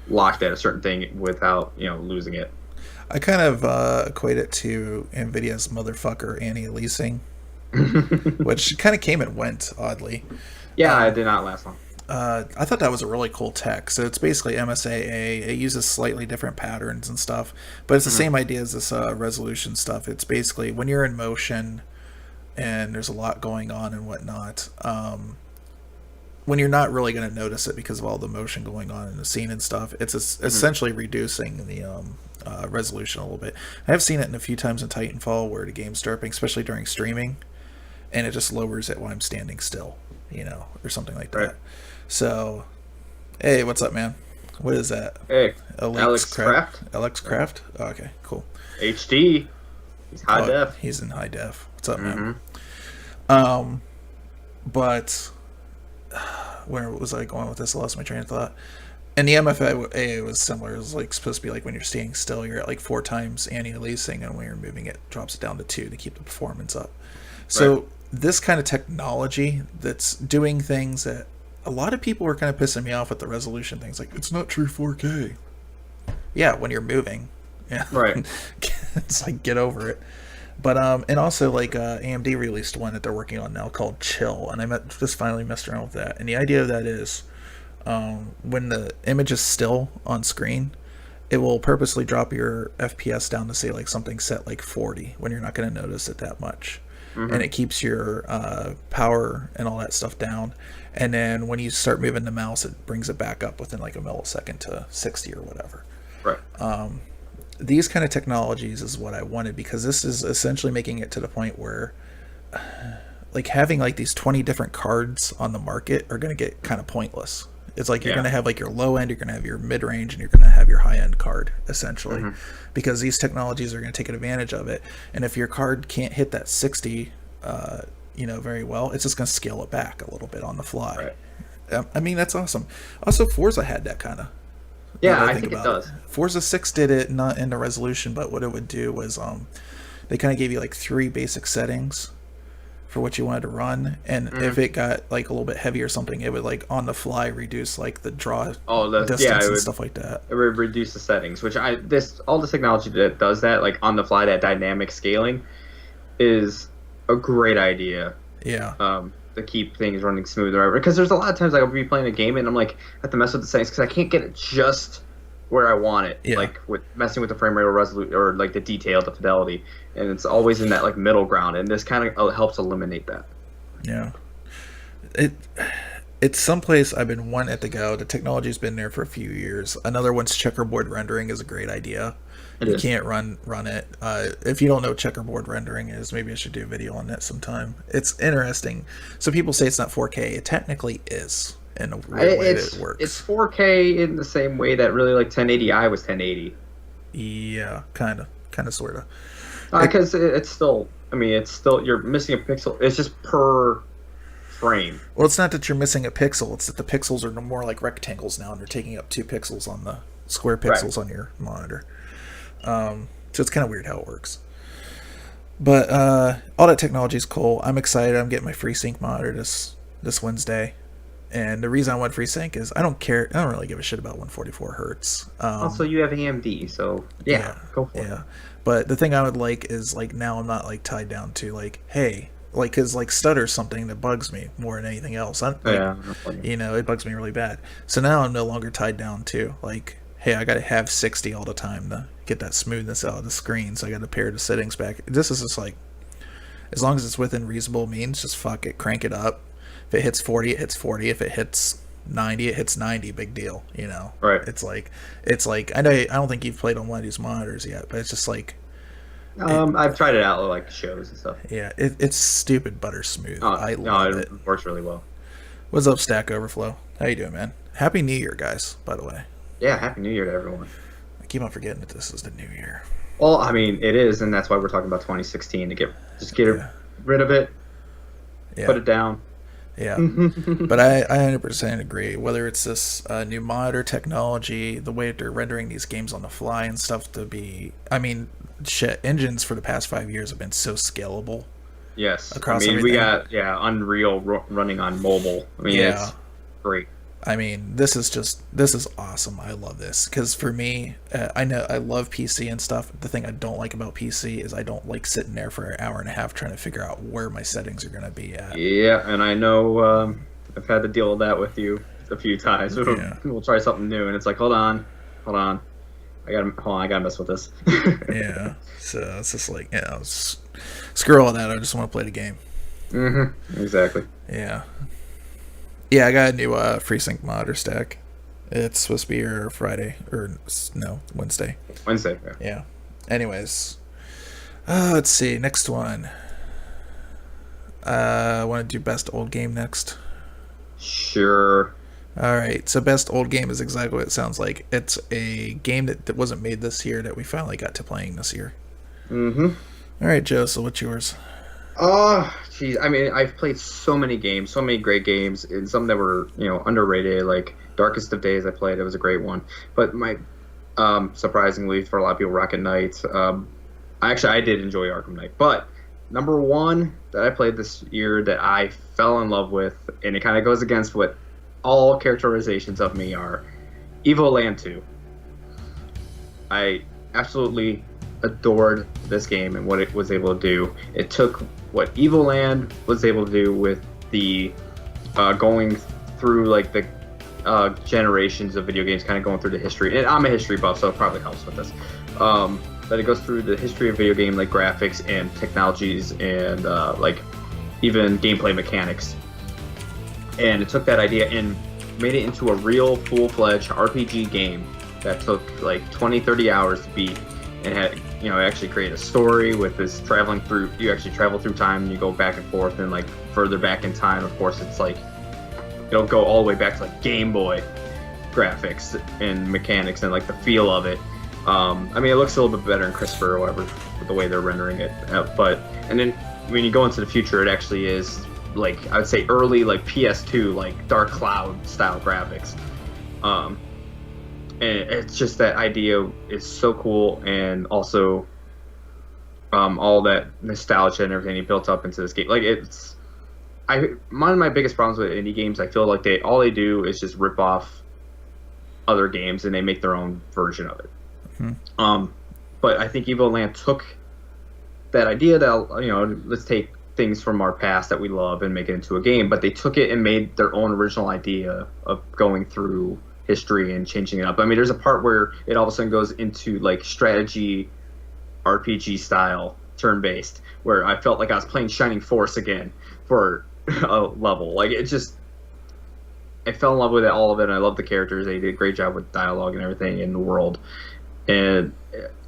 locked at a certain thing without, losing it. I kind of equate it to Nvidia's motherfucker anti-aliasing, which kind of came and went oddly. Yeah, it did not last long. I thought that was a really cool tech. So it's basically MSAA. It uses slightly different patterns and stuff, but it's the same idea as this resolution stuff. It's basically when you're in motion and there's a lot going on and whatnot. When you're not really going to notice it because of all the motion going on in the scene and stuff, it's essentially reducing the resolution a little bit. I have seen it in a few times in Titanfall where the game's derping, especially during streaming, and it just lowers it while I'm standing still, or something like that. Right. So, hey, what's up, man? What is that? Hey, Alex Kraft. Alex Kraft? Oh, okay, cool. HD. He's high def. He's in high def. What's up, Mm-hmm. man? But where was I going with this? I lost my train of thought. And the MFA was similar. It was like supposed to be like when you're staying still, you're at like 4 times anti-aliasing, and when you're moving, it drops it down to 2 to keep the performance up. So Right. this kind of technology that's doing things that a lot of people were kind of pissing me off with the resolution things. Like, it's not true 4K. Yeah, when you're moving. Yeah. Right. It's like, get over it. But and also like AMD released one that they're working on now called Chill, and I just finally messed around with that. And the idea of that is when the image is still on screen, it will purposely drop your FPS down to say like something set like 40 when you're not going to notice it that much. And it keeps your power and all that stuff down. And then when you start moving the mouse, it brings it back up within like a millisecond to 60 or whatever. Right. These kind of technologies is what I wanted, because this is essentially making it to the point where like having like these 20 different cards on the market are going to get kind of pointless. It's like you're going to have like your low end, you're going to have your mid range, and you're going to have your high end card, essentially, because these technologies are going to take advantage of it. And if your card can't hit that 60, very well, it's just going to scale it back a little bit on the fly. Right. I mean, that's awesome. Also, Forza had that kind of. Yeah, I think it does. Forza 6 did it, not in the resolution, but what it would do was they kind of gave you like 3 basic settings for what you wanted to run, and if it got like a little bit heavy or something, it would like on the fly reduce like the draw distance and stuff like that. It would reduce the settings, which all the technology that does that, like on the fly, that dynamic scaling, is a great idea. Yeah. To keep things running smoother, because there's a lot of times I'll be playing a game and I'm like, I have to mess with the settings because I can't get it just where I want it. Yeah. Like with messing with the frame rate or resolution or like the detail, the fidelity, and it's always in that like middle ground, and this kind of helps eliminate that. Yeah. It's someplace I've been wanting to go. The technology's been there for a few years. Another one's checkerboard rendering is a great idea. You can't run it. If you don't know what checkerboard rendering is, maybe I should do a video on that sometime. It's interesting. So people say it's not 4K. It technically is in a weird way that it works. It's 4K in the same way that really like 1080i was 1080. Yeah, kind of, sort of. Because it's still, you're missing a pixel. It's just per frame. Well, it's not that you're missing a pixel. It's that the pixels are more like rectangles now, and they're taking up 2 pixels on the square pixels on your monitor. So it's kind of weird how it works. But all that technology is cool. I'm excited. I'm getting my FreeSync monitor this Wednesday. And the reason I want FreeSync is I don't really give a shit about 144 hertz. Also, you have AMD, so yeah, go for it. But the thing I would like is like now I'm not like tied down to like, hey, like, because like stutter's something that bugs me more than anything else. It bugs me really bad. So now I'm no longer tied down to like, hey, I got to have 60 all the time to get that smoothness out of the screen, so I got to pare the settings back. This is just like, as long as it's within reasonable means, just fuck it, crank it up. If it hits 40, it hits 40. If it hits 90, it hits 90. Big deal, Right. It's like I know I don't think you've played on one of these monitors yet, but it's just like. I've tried it out like shows and stuff. Yeah, it's stupid butter smooth. I love it. It works really well. What's up, Stack Overflow? How you doing, man? Happy New Year, guys. By the way. Yeah, Happy New Year to everyone. I keep on forgetting that this is the new year. Well, it is, and that's why we're talking about 2016 to get rid of it, put it down. Yeah, but I 100% agree. Whether it's this new monitor technology, the way they're rendering these games on the fly and stuff engines for the past 5 years have been so scalable. Yes, across we everything. got Unreal running on mobile. It's great. This is awesome. I love this because for me, I know I love PC and stuff. The thing I don't like about PC is I don't like sitting there for an hour and a half trying to figure out where my settings are going to be at. Yeah, and I know I've had to deal with that with you a few times. We'll try something new, and it's like, hold on, I gotta mess with this. Yeah, so it's just like, screw all that. I just want to play the game. Exactly. Yeah. Yeah, I got a new FreeSync monitor stack. It's supposed to be here Friday, Wednesday. Wednesday, yeah. Anyways, let's see. Next one. I want to do best old game next. Sure. All right. So best old game is exactly what it sounds like. It's a game that wasn't made this year that we finally got to playing this year. All right, Joe. So what's yours? Geez. I've played so many games, so many great games, and some that were, underrated, like Darkest of Days I played. It was a great one. But my, surprisingly for a lot of people, Rocket Knight. I did enjoy Arkham Knight. But number one that I played this year that I fell in love with, and it kind of goes against what all characterizations of me are, Evoland 2. I absolutely adored this game and what it was able to do. It took what Evoland was able to do with the going through like the generations of video games, kind of going through the history. And I'm a history buff, so it probably helps with this. But it goes through the history of video game, like graphics and technologies and like even gameplay mechanics. And it took that idea and made it into a real full-fledged RPG game that took like 20, 30 hours to beat, and had, you know, actually create a story with this traveling through. You actually travel through time, and you go back and forth, and like further back in time. Of course, it's like it'll go all the way back to like Game Boy graphics and mechanics and like the feel of it. I mean, it looks a little bit better and crisper or whatever with the way they're rendering it. But and then when you go into the future, it actually is like, I would say early like PS2 like Dark Cloud style graphics. And it's just that idea is so cool, and also all that nostalgia and everything he built up into this game. Like one of my biggest problems with indie games, I feel like all they do is just rip off other games and they make their own version of it. But I think Evoland took that idea that, you know, let's take things from our past that we love and make it into a game, but they took it and made their own original idea of going through history and changing it up. I mean, there's a part where it all of a sudden goes into like strategy RPG style turn-based, where I felt like I was playing Shining Force again for a level. Like, it just, I fell in love with all of it, and I love the characters. They did a great job with dialogue and everything in the world. And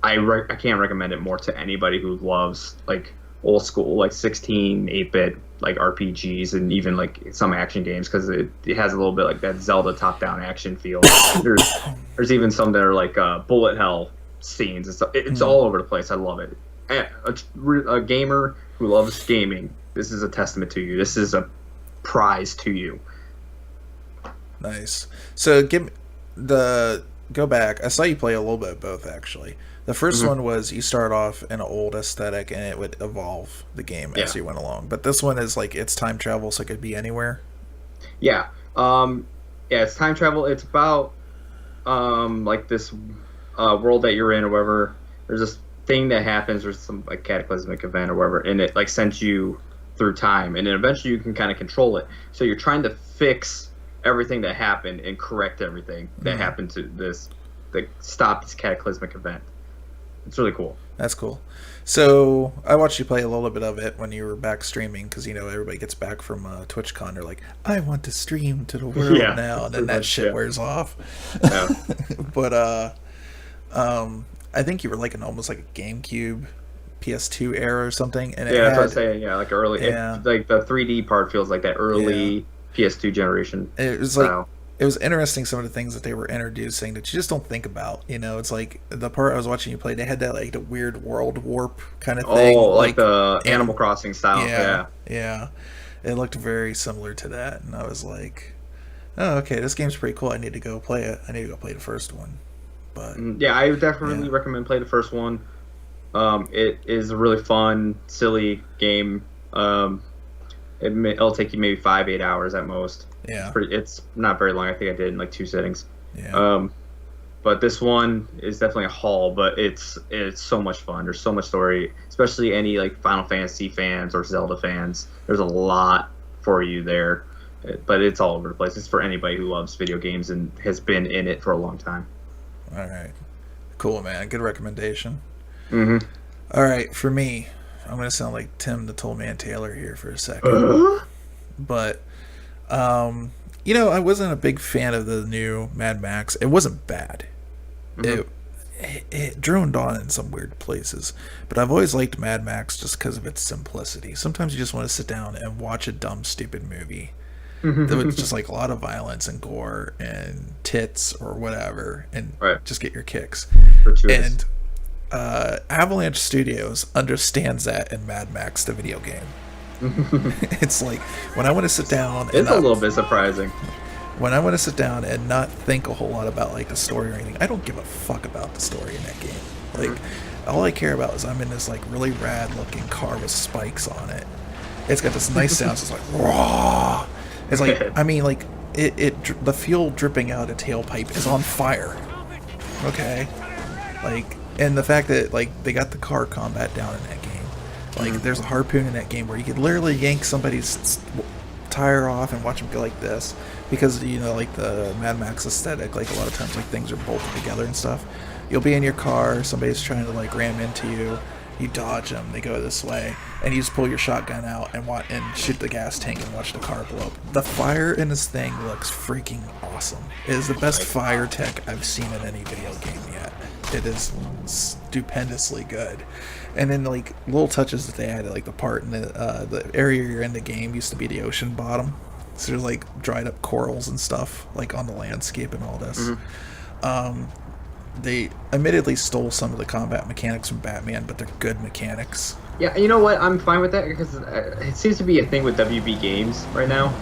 I can't recommend it more to anybody who loves like old school, like 8-bit like RPGs and even like some action games, because it has a little bit like that Zelda top-down action feel. There's even some that are like bullet hell scenes and stuff. It's all over the place. I love it. A gamer who loves gaming, this is a testament to you. This is a prize to you. Nice. So go back. I saw you play a little bit of both, actually. The first one was you start off in an old aesthetic, and it would evolve the game as you went along. But this one is like, it's time travel, so it could be anywhere. Yeah. It's time travel. It's about like this world that you're in or whatever. There's this thing that happens, or some like cataclysmic event or whatever, and it like sends you through time, and then eventually you can kind of control it. So you're trying to fix everything that happened and correct everything that happened to this, that stopped this cataclysmic event. It's really cool. That's cool. So I watched you play a little bit of it when you were back streaming, because, you know, everybody gets back from TwitchCon. They're like, I want to stream to the world now, and then that shit wears off. Yeah. But I think you were like in almost like a GameCube, PS2 era or something. And that's what I'm saying. Yeah, like early. Yeah. Like the 3D part feels like that early PS2 generation. It was style. Like, it was interesting, some of the things that they were introducing that you just don't think about. You know, it's like the part I was watching you play, they had that like the weird world warp kind of thing. Oh, like the Animal Crossing style. Yeah. It looked very similar to that, and I was like, oh, okay, this game's pretty cool. I need to go play it. I need to go play the first one. But yeah, I would definitely recommend play the first one. It is a really fun, silly game. It'll take you maybe 5-8 hours at most. Yeah, it's not very long. I think I did in like 2 sittings. Yeah. But this one is definitely a haul. But it's so much fun. There's so much story, especially any like Final Fantasy fans or Zelda fans. There's a lot for you there. But it's all over the place. It's for anybody who loves video games and has been in it for a long time. All right, cool, man. Good recommendation. Mm-hmm. All right, for me, I'm gonna sound like Tim the Toll Man Taylor here for a second, but you know, I wasn't a big fan of the new Mad Max. It wasn't bad. Mm-hmm. It droned on in some weird places, but I've always liked Mad Max just because of its simplicity. Sometimes you just want to sit down and watch a dumb, stupid movie. It's just like a lot of violence and gore and tits or whatever, and just get your kicks. And Avalanche Studios understands that in Mad Max, the video game. It's like, when I want to sit down, it's a little bit surprising. When I want to sit down and not think a whole lot about like the story or anything, I don't give a fuck about the story in that game. Like, all I care about is I'm in this like really rad looking car with spikes on it. It's got this nice sound. It's like raw. It's like, I mean, like the fuel dripping out of the tailpipe is on fire. Okay, like, and the fact that like they got the car combat down in that game. Like, there's a harpoon in that game where you could literally yank somebody's tire off and watch them go like this, because, you know, like the Mad Max aesthetic, like a lot of times like things are bolted together and stuff. You'll be in your car, somebody's trying to like ram into you, You dodge them, they go this way, and you just pull your shotgun out and shoot the gas tank and watch the car blow up. The fire in this thing looks freaking awesome. It is the best fire tech I've seen in any video game yet. It is stupendously good. And then like little touches that they added, like the part in the area you're in the game used to be the ocean bottom, so there's like dried up corals and stuff like on the landscape and all this. They admittedly stole some of the combat mechanics from Batman, but they're good mechanics. Yeah, you know what? I'm fine with that because it seems to be a thing with WB games right now.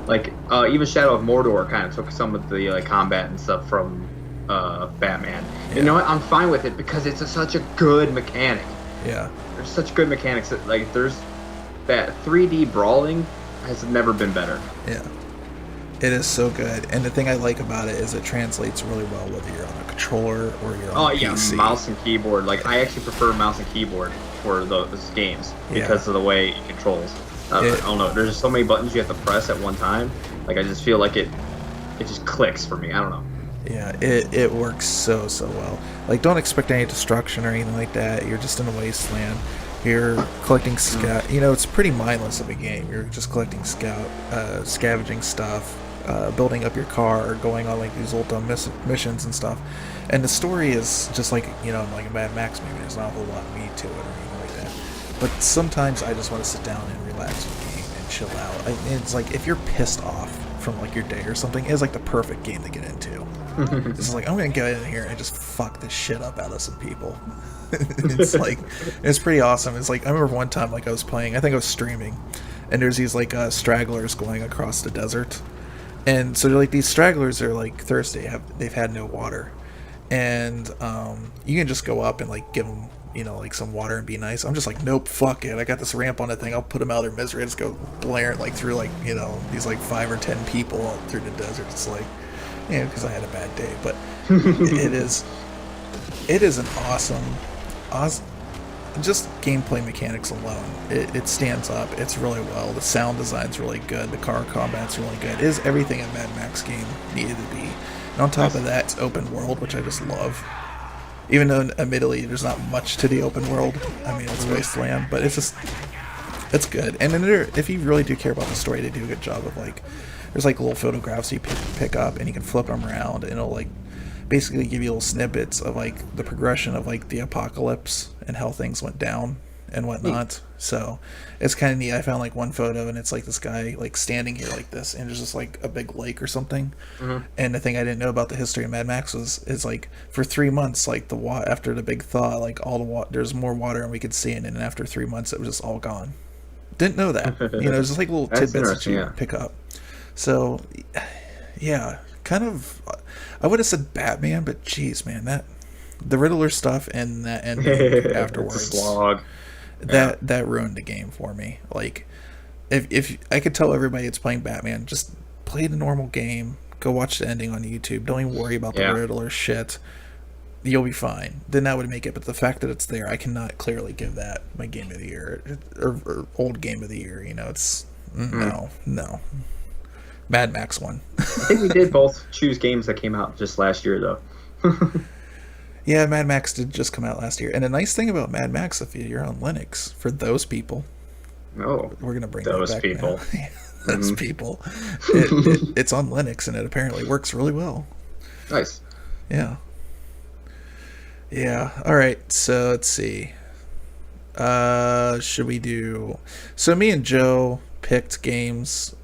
Like even Shadow of Mordor kind of took some of the like combat and stuff from Batman. Yeah. You know what? I'm fine with it because it's such a good mechanic. Yeah. There's such good mechanics that like there's that 3D brawling has never been better. Yeah. It is so good, and the thing I like about it is it translates really well whether you're on a controller or you're on a PC. Mouse and keyboard. Like I actually prefer mouse and keyboard for those games because of the way it controls. I don't know. There's just so many buttons you have to press at one time. Like I just feel like it just clicks for me. I don't know. Yeah, it works so well. Like don't expect any destruction or anything like that. You're just in a wasteland. You're collecting scout. You know, it's pretty mindless of a game. You're just collecting scavenging stuff. Building up your car or going on like these old dumb missions and stuff, and the story is just like like a Mad Max movie. There's not a whole lot of meat to it or anything like that. But sometimes I just want to sit down and relax with the game and chill out. It's like if you're pissed off from like your day or something, it's like the perfect game to get into. It's like I'm gonna get in here and just fuck this shit up out of some people. It's pretty awesome. It's like I remember one time like I was playing. I think I was streaming, and there's these like stragglers going across the desert. And so like these stragglers are like thirsty. They've had no water, and you can just go up and like give them like some water and be nice. I'm just like, nope, fuck it. I got this ramp on the thing. I'll put them out of their misery. I just go blaring like through like these like 5 or 10 people all through the desert. It's like because I had a bad day, but it is an awesome just gameplay mechanics alone, it stands up. It's really well. The sound design's really good. The car combat's really good. It is everything a Mad Max game needed to be. And on top of that, it's open world, which I just love. Even though, admittedly, there's not much to the open world. I mean, it's wasteland, but it's good. And then if you really do care about the story, they do a good job of like, there's like little photographs you pick up, and you can flip them around, and it'll like basically give you little snippets of like the progression of like the apocalypse and how things went down and whatnot. So it's kind of neat. I found like one photo, and it's like this guy like standing here like this, and there's just like a big lake or something. And the thing I didn't know about the history of Mad Max is like for 3 months, like after the big thaw, like all the water, there's more water and we could see it, and then after 3 months it was just all gone. Didn't know that. It's just like little tidbits that you pick up. So yeah, kind of, I would have said Batman, but geez, man, that the Riddler stuff and that ending afterwards, slog. That ruined the game for me. Like, if I could tell everybody it's playing Batman, just play the normal game, go watch the ending on YouTube. Don't even worry about the Riddler shit. You'll be fine. Then that would make it. But the fact that it's there, I cannot clearly give that my game of the year or old game of the year. It's no. Mad Max won. I think we did both choose games that came out just last year, though. Yeah, Mad Max did just come out last year. And the nice thing about Mad Max, if you're on Linux, for those people, we're going to bring those that back people. Now. Those people. It's on Linux, and it apparently works really well. Nice. Yeah. Yeah. All right. So let's see. Should we do... So me and Joe picked games...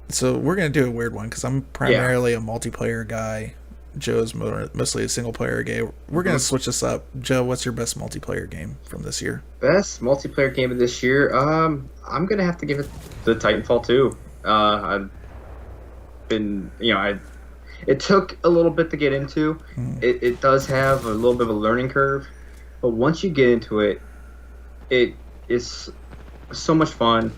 So we're going to do a weird one because I'm primarily a multiplayer guy. Joe's mostly a single player guy. We're going to switch this up. Joe, what's your best multiplayer game from this year? Best multiplayer game of this year? I'm going to have to give it the Titanfall 2. I've been, it took a little bit to get into. It does have a little bit of a learning curve. But once you get into it, it is so much fun.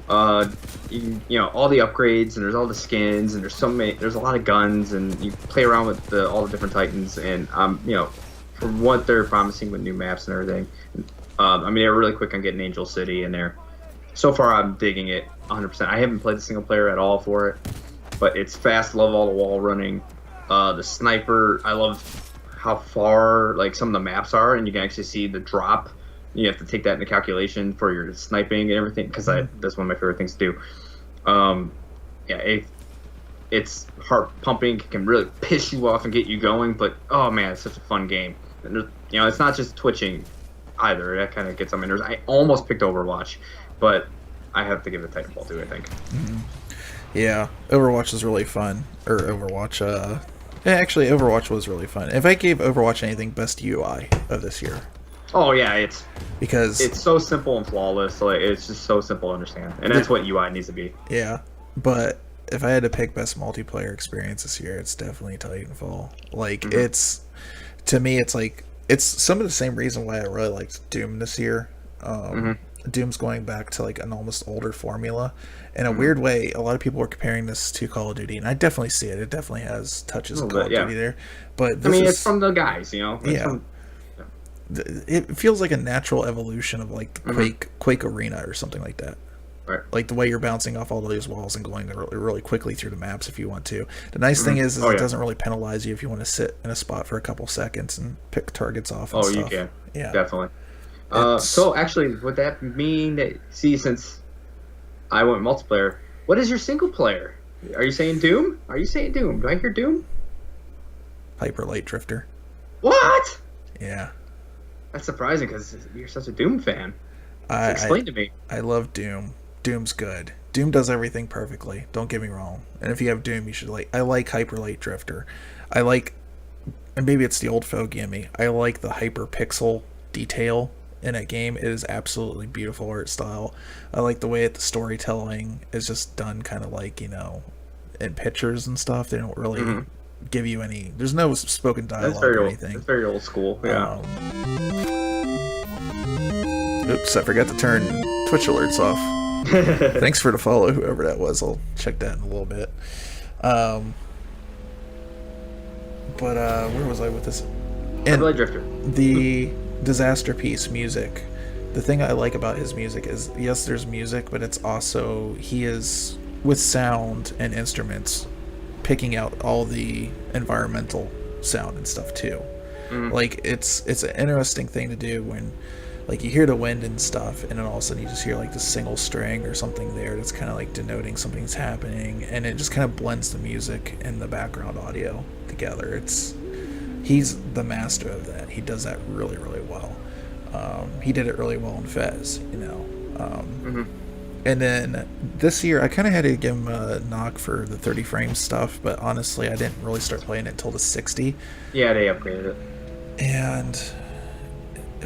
All the upgrades, and there's all the skins, and there's a lot of guns, and you play around with all the different Titans, and from what they're promising with new maps and everything, they're really quick on getting Angel City in there. So far, I'm digging it 100%. I haven't played the single player at all for it, but it's fast. Love all the wall running. The sniper, I love how far like some of the maps are, and you can actually see the drop You have to take that into calculation for your sniping and everything, because that's one of my favorite things to do. Yeah, it's heart pumping. It can really piss you off and get you going. But oh man, it's such a fun game. And it's not just twitching either. That kind of gets on my nerves. I almost picked Overwatch, but I have to give it Titanfall 2, I think. Mm-hmm. Yeah, Overwatch is really fun. Or Overwatch, actually, Overwatch was really fun. If I gave Overwatch anything, best UI of this year. Oh yeah, because it's so simple and flawless. Like, it's just so simple to understand, and that's what UI needs to be. Yeah, but if I had to pick best multiplayer experience this year, it's definitely Titanfall. Like, it's, to me, it's like, it's some of the same reason why I really liked Doom this year. Doom's going back to like an almost older formula. In a weird way, a lot of people are comparing this to Call of Duty, and I definitely see it. It definitely has touches of Call of Duty there. But it's from the guys, it feels like a natural evolution of like the Quake Arena or something like that. Right. Like the way you're bouncing off all those walls and going really, really quickly through the maps if you want to. The nice thing is it doesn't really penalize you if you want to sit in a spot for a couple seconds and pick targets off and stuff. You can. Yeah. Definitely. So actually, would that mean that, since I went multiplayer, what is your single player? Are you saying Doom? Do I hear Doom? Hyper Light Drifter. What? Yeah. That's surprising because you're such a Doom fan. Explain to me. I love Doom. Doom's good. Doom does everything perfectly. Don't get me wrong. And if you have Doom, you should I like Hyper Light Drifter. And maybe it's the old fogey in me, I like the hyper pixel detail in a game. It is absolutely beautiful art style. I like the way that the storytelling is just done kind of like, in pictures and stuff. They don't really give you any, there's no spoken dialogue or anything. It's very old school. Yeah. Oops, I forgot to turn Twitch alerts off. Thanks for the follow, whoever that was. I'll check that in a little bit. But where was I with this? And Drifter. The Disaster Piece music. The thing I like about his music is, yes, there's music, but it's also, he is, with sound and instruments, picking out all the environmental sound and stuff too. Like, it's an interesting thing to do when, like, you hear the wind and stuff, and then all of a sudden you just hear like the single string or something there that's kind of like denoting something's happening, and it just kind of blends the music and the background audio together. He's the master of that. He does that really, really well. He did it really well in Fez, And then this year I kind of had to give him a knock for the 30 frame stuff, but honestly I didn't really start playing it until the 60. Yeah, they upgraded it. And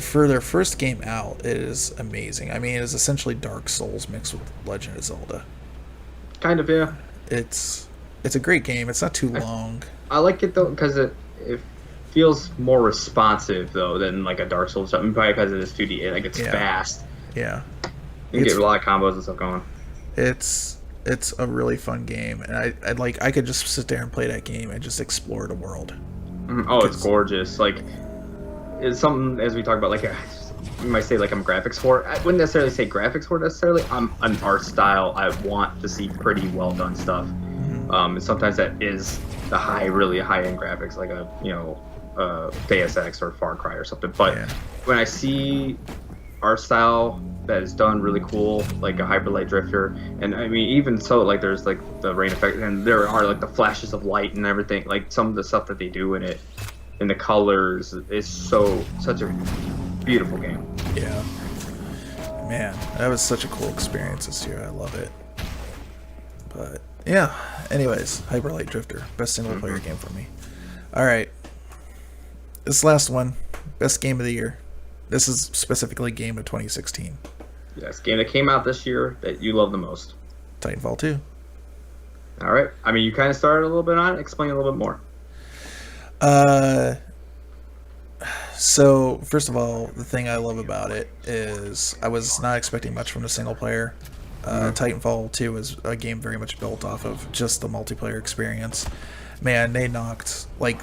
for their first game out, it is amazing. I mean, it is essentially Dark Souls mixed with Legend of Zelda. Kind of, yeah. It's a great game. It's not too long. I like it though because it feels more responsive though than like a Dark Souls. Probably because it is 2D. Like, it's fast. Yeah. You can get a lot of combos and stuff going. It's a really fun game, and I could just sit there and play that game and just explore the world. Oh, it's gorgeous. Like, it's something, as we talk about, like, you might say like I'm graphics for. I wouldn't necessarily say graphics for necessarily. I'm an art style. I want to see pretty well done stuff. And sometimes that is the really high end graphics, like a Deus Ex or Far Cry or something. But when I see art style that is done really cool, like a Hyper Light Drifter, and I mean, even so, like, there's like the rain effect, and there are like the flashes of light and everything, like some of the stuff that they do in it, and the colors is such a beautiful game. Yeah, man, that was such a cool experience this year. I love it. But yeah, anyways, Hyper Light Drifter, best single player game for me. All right, this last one, best game of the year. This is specifically game of 2016. Yes, game that came out this year that you love the most. Titanfall 2. All right. I mean, you kind of started a little bit on it. Explain a little bit more. So, first of all, the thing I love about it is I was not expecting much from the single player. Titanfall 2 is a game very much built off of just the multiplayer experience. Man, they knocked, like,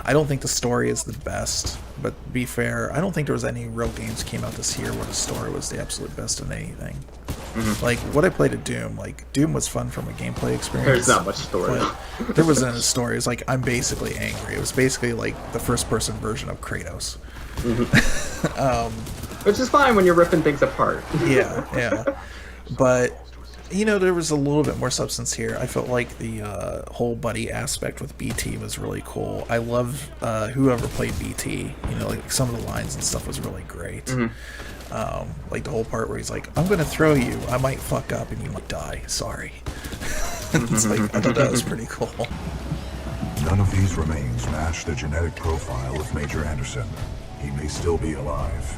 I don't think the story is the best, but to be fair, I don't think there was any real games came out this year where the story was the absolute best in anything. Like, what I played at Doom, like, Doom was fun from a gameplay experience. There's not much story. There wasn't a story. It was like, I'm basically angry. It was basically like the first-person version of Kratos. which is fine when you're ripping things apart. Yeah. But there was a little bit more substance here. I felt like the whole buddy aspect with BT was really cool. I love whoever played BT. Like some of the lines and stuff was really great. Like the whole part where he's like, "I'm gonna throw you. I might fuck up and you might die. Sorry." It's like, I thought that was pretty cool. None of these remains match the genetic profile of Major Anderson. He may still be alive.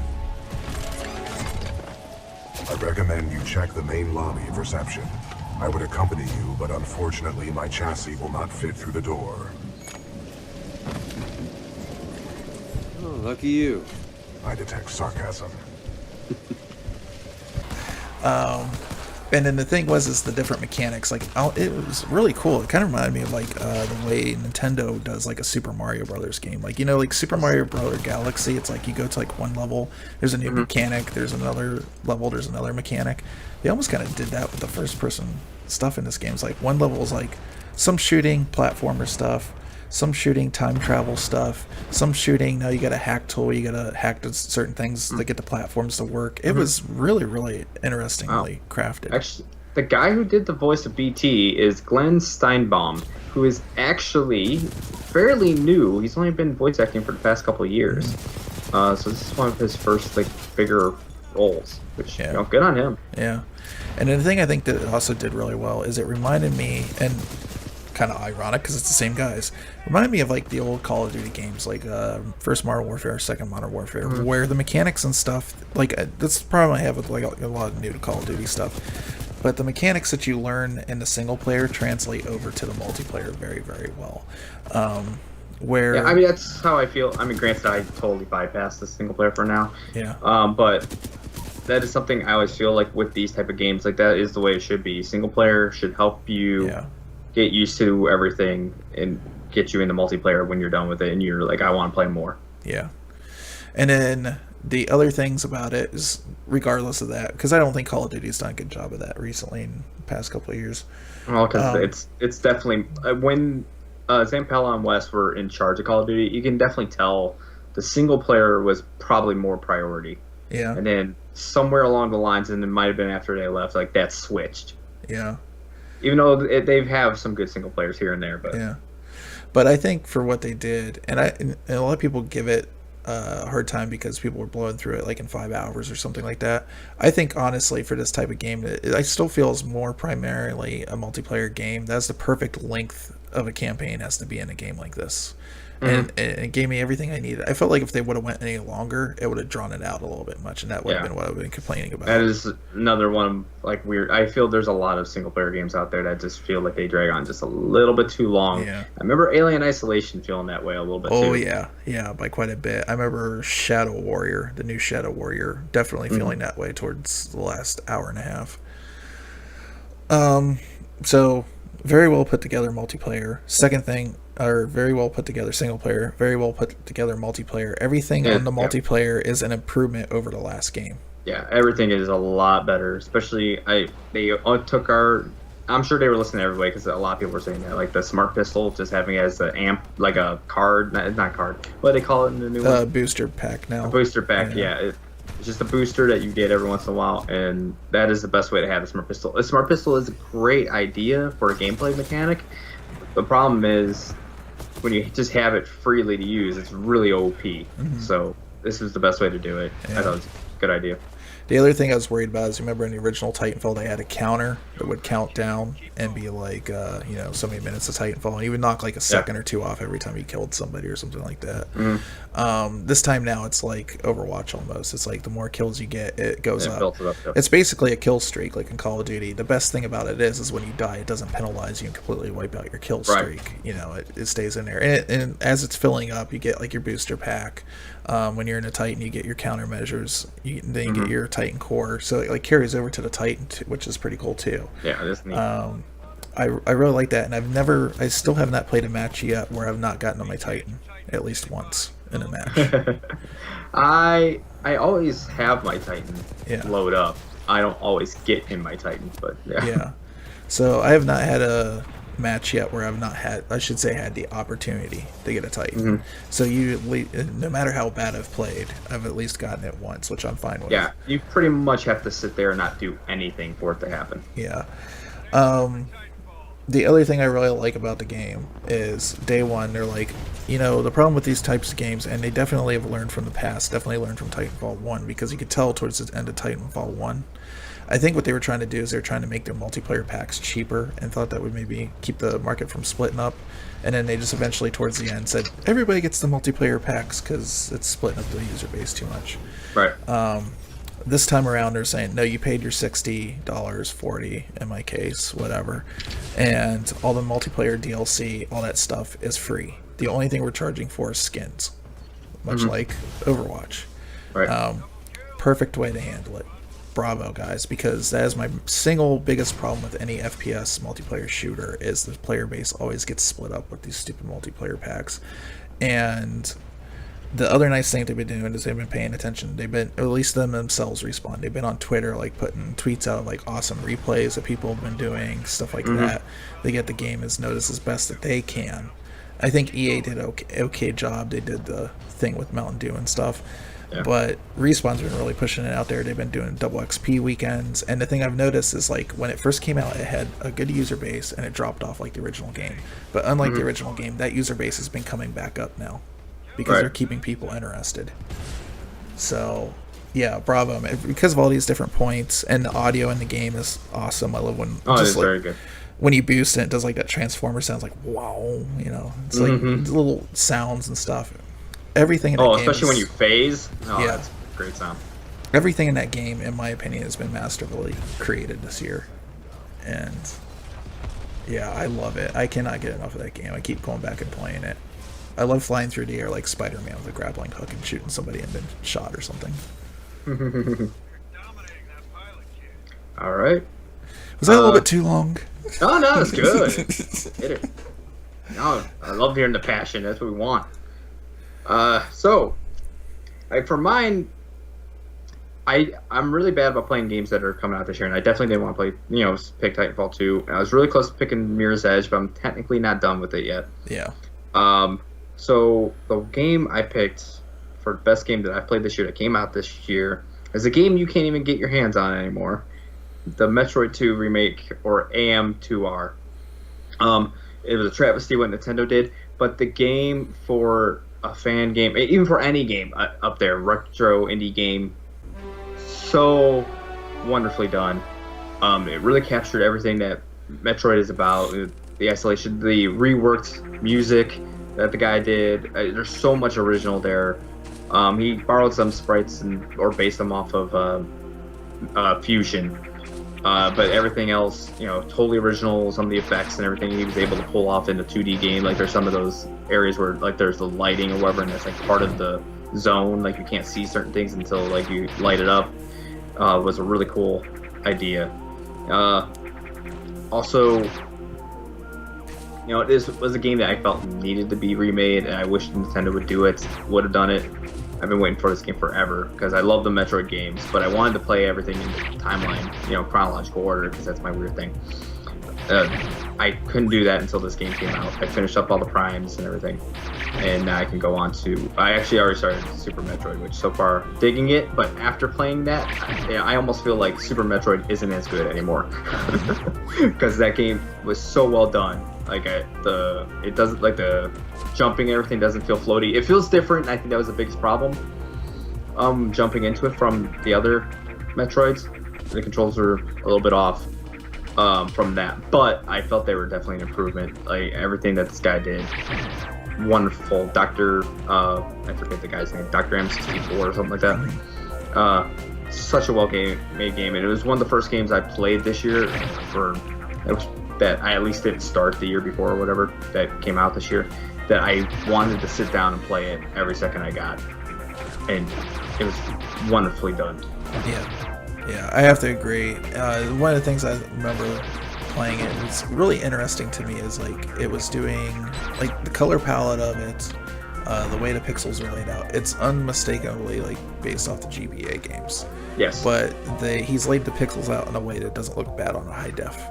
I recommend you check the main lobby of reception. I would accompany you, but unfortunately my chassis will not fit through the door. Oh, lucky you. I detect sarcasm. And then the thing is the different mechanics. Like, it was really cool. It kind of reminded me of like the way Nintendo does like a Super Mario Brothers game. Like, like Super Mario Brothers Galaxy. It's like you go to like one level, there's a new mechanic. There's another level, there's another mechanic. They almost kind of did that with the first-person stuff in this game. It's like one level is like some shooting, platformer stuff, some shooting, time travel stuff, some shooting. Now you got a hack tool. You got to hack to certain things to get the platforms to work. It was really, really interestingly crafted. Actually, the guy who did the voice of BT is Glenn Steinbaum, who is actually fairly new. He's only been voice acting for the past couple of years. So this is one of his first like bigger roles, which good on him. Yeah. And the thing I think that it also did really well is it reminded me, and kind of ironic because it's the same guys, reminded me of like the old Call of Duty games, like first Modern Warfare, second Modern Warfare, where the mechanics and stuff, like that's the problem I have with like a lot of new Call of Duty stuff, but the mechanics that you learn in the single player translate over to the multiplayer very, very well. Where I mean, that's how I feel. I mean, granted, I totally bypassed the single player for now. Yeah. But that is something I always feel like with these type of games, like that is the way it should be. Single player should help you get used to everything and get you into multiplayer when you're done with it and you're like, I want to play more. Yeah. And then the other things about it is, regardless of that, because I don't think Call of Duty's done a good job of that recently in the past couple of years. Well, because it's definitely when Zampella and West were in charge of Call of Duty, you can definitely tell the single player was probably more priority. Yeah. And then somewhere along the lines, and it might have been after they left, like that switched. Yeah. Even though they have some good single players here and there, but yeah. But I think for what they did, and a lot of people give it a hard time because people were blowing through it like in 5 hours or something like that. I think honestly for this type of game, I still feel is more primarily a multiplayer game. That's the perfect length of a campaign has to be in a game like this. And it gave me everything I needed. I felt like if they would have went any longer, it would have drawn it out a little bit much, and that would have been what I've been complaining about. That is another one like weird. I feel there's a lot of single player games out there that just feel like they drag on just a little bit too long. Yeah. I remember Alien Isolation feeling that way a little bit too. Oh yeah, by quite a bit. I remember Shadow Warrior, the new Shadow Warrior, definitely feeling that way towards the last hour and a half. So very well put together multiplayer. Second thing, or very well put together single player, very well put together multiplayer. Everything on the multiplayer is an improvement over the last game. Yeah, everything is a lot better. Especially they took our. I'm sure they were listening to everybody because a lot of people were saying that, like the Smart Pistol, just having it as an amp, like a card, not card. What do they call it in the new one? Booster pack now. A booster pack, yeah. It's just a booster that you get every once in a while, and that is the best way to have a Smart Pistol. A Smart Pistol is a great idea for a gameplay mechanic. The problem is when you just have it freely to use, it's really OP. So this is the best way to do it. I thought it was a good idea. The other thing I was worried about is, remember in the original Titanfall, they had a counter that would count down and be like, so many minutes of Titanfall. And he would knock like a second or two off every time he killed somebody or something like that. This time now it's like Overwatch almost. It's like the more kills you get, it goes up. It's basically a kill streak like in Call of Duty. The best thing about it is when you die, it doesn't penalize you and completely wipe out your kill streak. It stays in there. And as it's filling up, you get like your booster pack. When you're in a Titan, you get your countermeasures. Then you get your Titan core, so it like carries over to the Titan, which is pretty cool too. Yeah, that's neat. I really like that, and I still have not played a match yet where I've not gotten on my Titan at least once in a match. I always have my Titan load up. I don't always get in my Titan, but yeah. So I have not had a match yet where I've not had, I should say, had the opportunity to get a Titan. Mm-hmm. So no matter how bad I've played, I've at least gotten it once, which I'm fine with. Yeah, you pretty much have to sit there and not do anything for it to happen. Yeah. The other thing I really like about the game is day one, they're like, the problem with these types of games, and they definitely have learned from the past, definitely learned from Titanfall 1, because you could tell towards the end of Titanfall 1, I think what they were trying to do is they're trying to make their multiplayer packs cheaper and thought that would maybe keep the market from splitting up. And then they just eventually, towards the end, said, everybody gets the multiplayer packs because it's splitting up the user base too much. Right. This time around, they're saying, no, you paid your $60, $40 in my case, whatever. And all the multiplayer DLC, all that stuff is free. The only thing we're charging for is skins, much like Overwatch. Right. Perfect way to handle it. Bravo, guys, because that is my single biggest problem with any FPS multiplayer shooter is the player base always gets split up with these stupid multiplayer packs. And the other nice thing they've been doing is they've been paying attention. They've been, at least them themselves, Respawn. They've been on Twitter, like putting tweets out of like awesome replays that people have been doing, stuff like that. They get the game as noticed as best that they can. I think EA did okay job. They did the thing with Mountain Dew and stuff. Yeah. But Respawn's been really pushing it out there. They've been doing double XP weekends. And the thing I've noticed is, like, when it first came out, it had a good user base, and it dropped off like the original game. But unlike the original game, that user base has been coming back up now because they're keeping people interested. So, yeah, bravo. Because of all these different points, and the audio in the game is awesome. I love when it's like, very good. When you boost it, it does like that Transformer sounds, like wow, it's like little sounds and stuff. Everything in that game especially when you phase. That's a great sound. Everything in that game, in my opinion, has been masterfully created this year. And yeah, I love it. I cannot get enough of that game. I keep going back and playing it. I love flying through the air like Spider-Man with a grappling hook and shooting somebody and been shot or something. All right. Was that a little bit too long? No, it's good. Get it. No, I love hearing the passion. That's what we want. So, for mine, I'm really bad about playing games that are coming out this year, and I definitely didn't want to play, pick Titanfall 2. I was really close to picking Mirror's Edge, but I'm technically not done with it yet. Yeah. So the game I picked for the best game that I've played this year that came out this year is a game you can't even get your hands on anymore. The Metroid 2 remake, or AM2R. It was a travesty what Nintendo did, but the game for a fan game, even for any game up there, retro indie game, so wonderfully done. It really captured everything that Metroid is about. The isolation, the reworked music that the guy did. There's so much original there. He borrowed some sprites or based them off of Fusion. But everything else, totally original. Some of the effects and everything he was able to pull off in the 2D game. Like there's some of those areas where like there's the lighting or whatever, and that's like part of the zone. Like you can't see certain things until like you light it up. Was a really cool idea. Also, this was a game that I felt needed to be remade, and I wish Nintendo would do it. Would have done it. I've been waiting for this game forever because I love the Metroid games, but I wanted to play everything in the timeline, chronological order, because that's my weird thing. I couldn't do that until this game came out. I finished up all the primes and everything, and now I can go on to. I actually already started Super Metroid, which so far digging it, but after playing that, I almost feel like Super Metroid isn't as good anymore because that game was so well done. Like it doesn't, like the jumping and everything doesn't feel floaty. It feels different. I think that was the biggest problem. Jumping into it from the other Metroids, the controls were a little bit off from that, but I felt they were definitely an improvement. Like everything that this guy did, wonderful. Dr. I forget the guy's name, Dr. M64 or something like that. Such a well-made game, and it was one of the first games I played this year that I at least didn't start the year before or whatever that came out this year, that I wanted to sit down and play it every second I got, and it was wonderfully done. Yeah, I have to agree. One of the things I remember playing it was really interesting to me is like it was doing like the color palette of it, the way the pixels are laid out. It's unmistakably like based off the GBA games. Yes. But he's laid the pixels out in a way that doesn't look bad on a high def.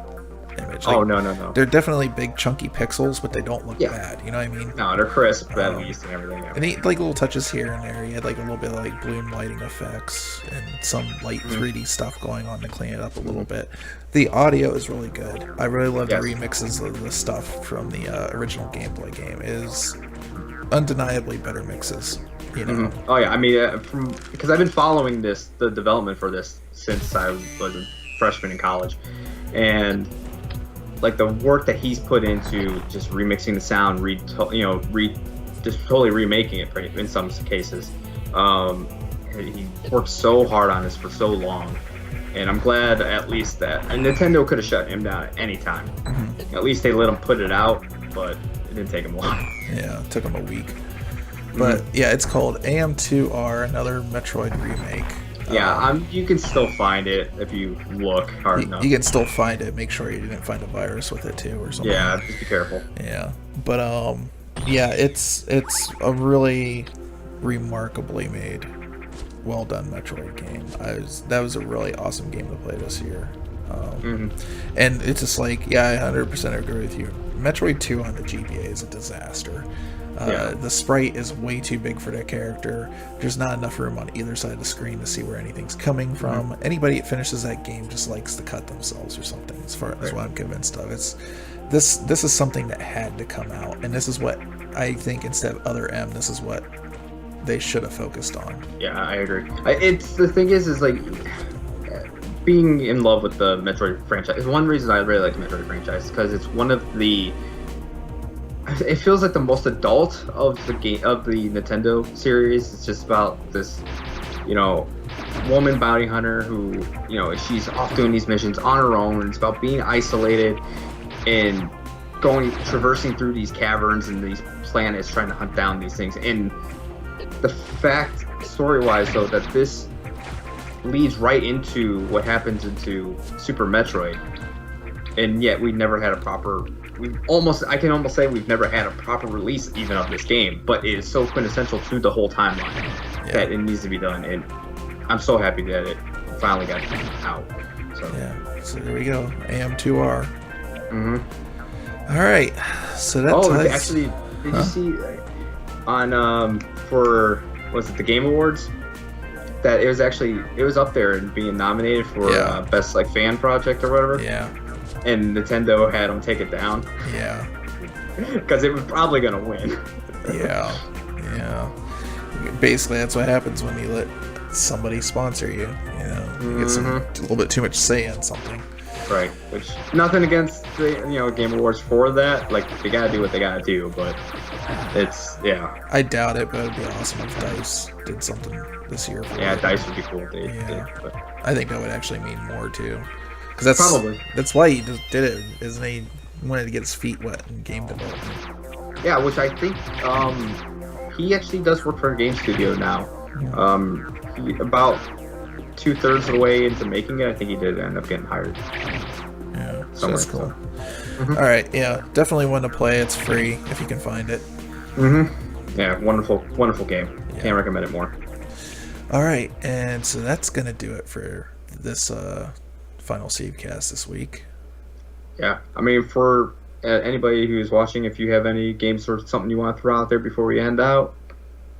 image. Oh, no. They're definitely big chunky pixels, but they don't look Yeah. bad. You know what I mean? No, they're crisp at least and everything. Yeah. And he like little touches here and there. He had like a little bit of like bloom lighting effects and some light 3D stuff going on to clean it up a little bit. The audio is really good. I really love the remixes of the stuff from the original gameplay game. It is undeniably better mixes. You know? Oh yeah, I mean, because I've been following the development for this since I was a freshman in college, and like the work that he's put into just remixing the sound, just totally remaking it in some cases. He worked so hard on this for so long, and I'm glad at least that. And Nintendo could have shut him down at any time. At least they let him put it out, but it didn't take him long. Yeah, it took him a week. But yeah, it's called AM2R, another Metroid remake. Yeah, you can still find it if you look hard enough. You can still find it. Make sure you didn't find a virus with it too, or something. Yeah, just be careful. Yeah, but yeah, it's a really remarkably made, well done Metroid game. That was a really awesome game to play this year. And it's just like, yeah, I 100% agree with you. Metroid 2 on the GBA is a disaster. The sprite is way too big for that character. There's not enough room on either side of the screen to see where anything's coming from. Anybody that finishes that game just likes to cut themselves or something, as far as what I'm convinced of. This is something that had to come out, and this is what I think, instead of Other M, this is what they should have focused on. Yeah, I agree. It's the thing is like being in love with the Metroid franchise is one reason I really like the Metroid franchise, because it's one of the. It feels like the most adult of the Nintendo series. It's just about this, woman bounty hunter who, she's off doing these missions on her own. It's about being isolated and traversing through these caverns and these planets, trying to hunt down these things. And the fact, story-wise, though, that this leads right into what happens into Super Metroid, and yet we never had a proper. I can almost say we've never had a proper release even of this game, but it is so quintessential to the whole timeline that it needs to be done, and I'm so happy that it finally got out. So there we go, AM2R. All right, so that actually, did you see on for was it the Game Awards that it was up there and being nominated for best like fan project or whatever? Yeah. And Nintendo had them take it down. Yeah. Because it was probably going to win. Yeah. Basically, that's what happens when you let somebody sponsor you. You get a little bit too much say on something. Right. Which, nothing against the Game Awards for that. Like, they got to do what they got to do, but it's, I doubt it, but it'd be awesome if DICE did something this year. DICE would be cool if they did. But I think that would actually mean more, too. Because that's why he just did it, isn't he? Wanted to get his feet wet in game development. Yeah, which I think he actually does work for a game studio now. About 2/3 of the way into making it, I think he did end up getting hired. Yeah, so that's cool. All right, definitely one to play. It's free if you can find it. Yeah, wonderful game. Can't recommend it more. All right, and so that's gonna do it for this Final Savecast this week. Yeah, I mean, for anybody who's watching, if you have any games or something you want to throw out there before we end out,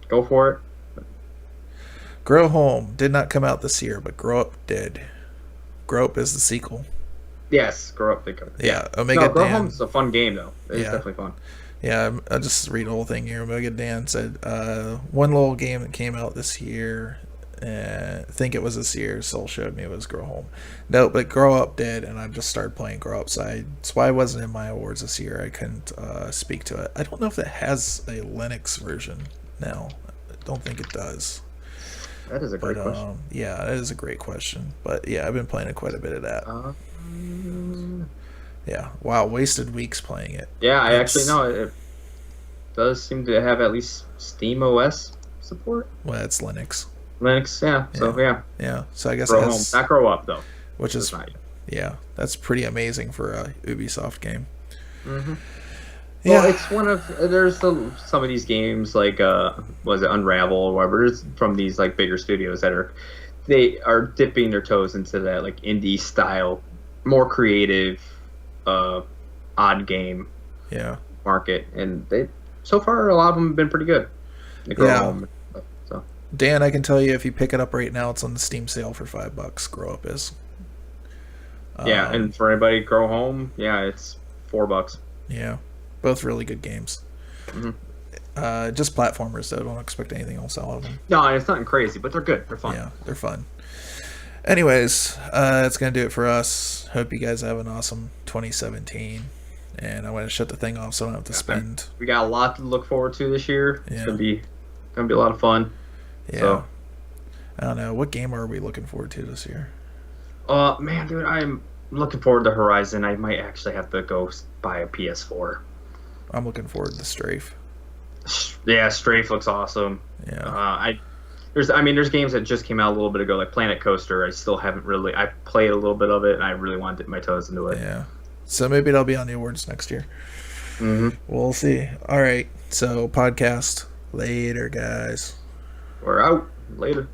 go for it. Grow Home did not come out this year, but Grow Up did. Grow Up is the sequel. Yes, Grow Up did come. Yeah, Grow Home is a fun game, though. It's definitely fun. Yeah, I'll just read the whole thing here. Omega Dan said, one little game that came out this year, I think it was this year, Soul showed me it was Grow Home. No, but Grow Up did, and I just started playing Grow Up, so that's why it wasn't in my awards this year. I couldn't speak to it. I don't know if it has a Linux version now. I don't think it does. That is a great question. Yeah, that is a great question. But yeah, I've been playing quite a bit of that. Yeah, wow, wasted weeks playing it. Yeah, I actually know it does seem to have at least Steam OS support. Well, it's Linux. Yeah. So I guess Grow Home, not Grow Up though. Which is that's pretty amazing for a Ubisoft game. Yeah, well, it's one of there's some of these games like was it Unravel or whatever. It's from these like bigger studios that are dipping their toes into that like indie style, more creative odd game Yeah. market, and they so far a lot of them have been pretty good. They grow Yeah. home and stuff, so. Dan, I can tell you if you pick it up right now, it's on the Steam sale for $5. Grow Up is. Yeah, and for anybody grow home, yeah, it's $4. Yeah, both really good games. Mhm. Just platformers, though. Don't expect anything else out of them. No, it's nothing crazy, but they're good. They're fun. Yeah, they're fun. Anyways, that's going to do it for us. Hope you guys have an awesome 2017. And I want to shut the thing off so I don't have to spend. We got a lot to look forward to this year. It's Yeah. gonna be a lot of fun. Yeah. So, I don't know. What game are we looking forward to this year? man, dude, I'm looking forward to Horizon. I might actually have to go buy a PS4. I'm looking forward to Strafe. Yeah, Strafe looks awesome. Yeah. There's games that just came out a little bit ago, like Planet Coaster. I still haven't really. I played a little bit of it, and I really want to dip my toes into it. Yeah. So maybe it'll be on the awards next year. Mm-hmm. We'll see. All right. So podcast later, guys. We're out later.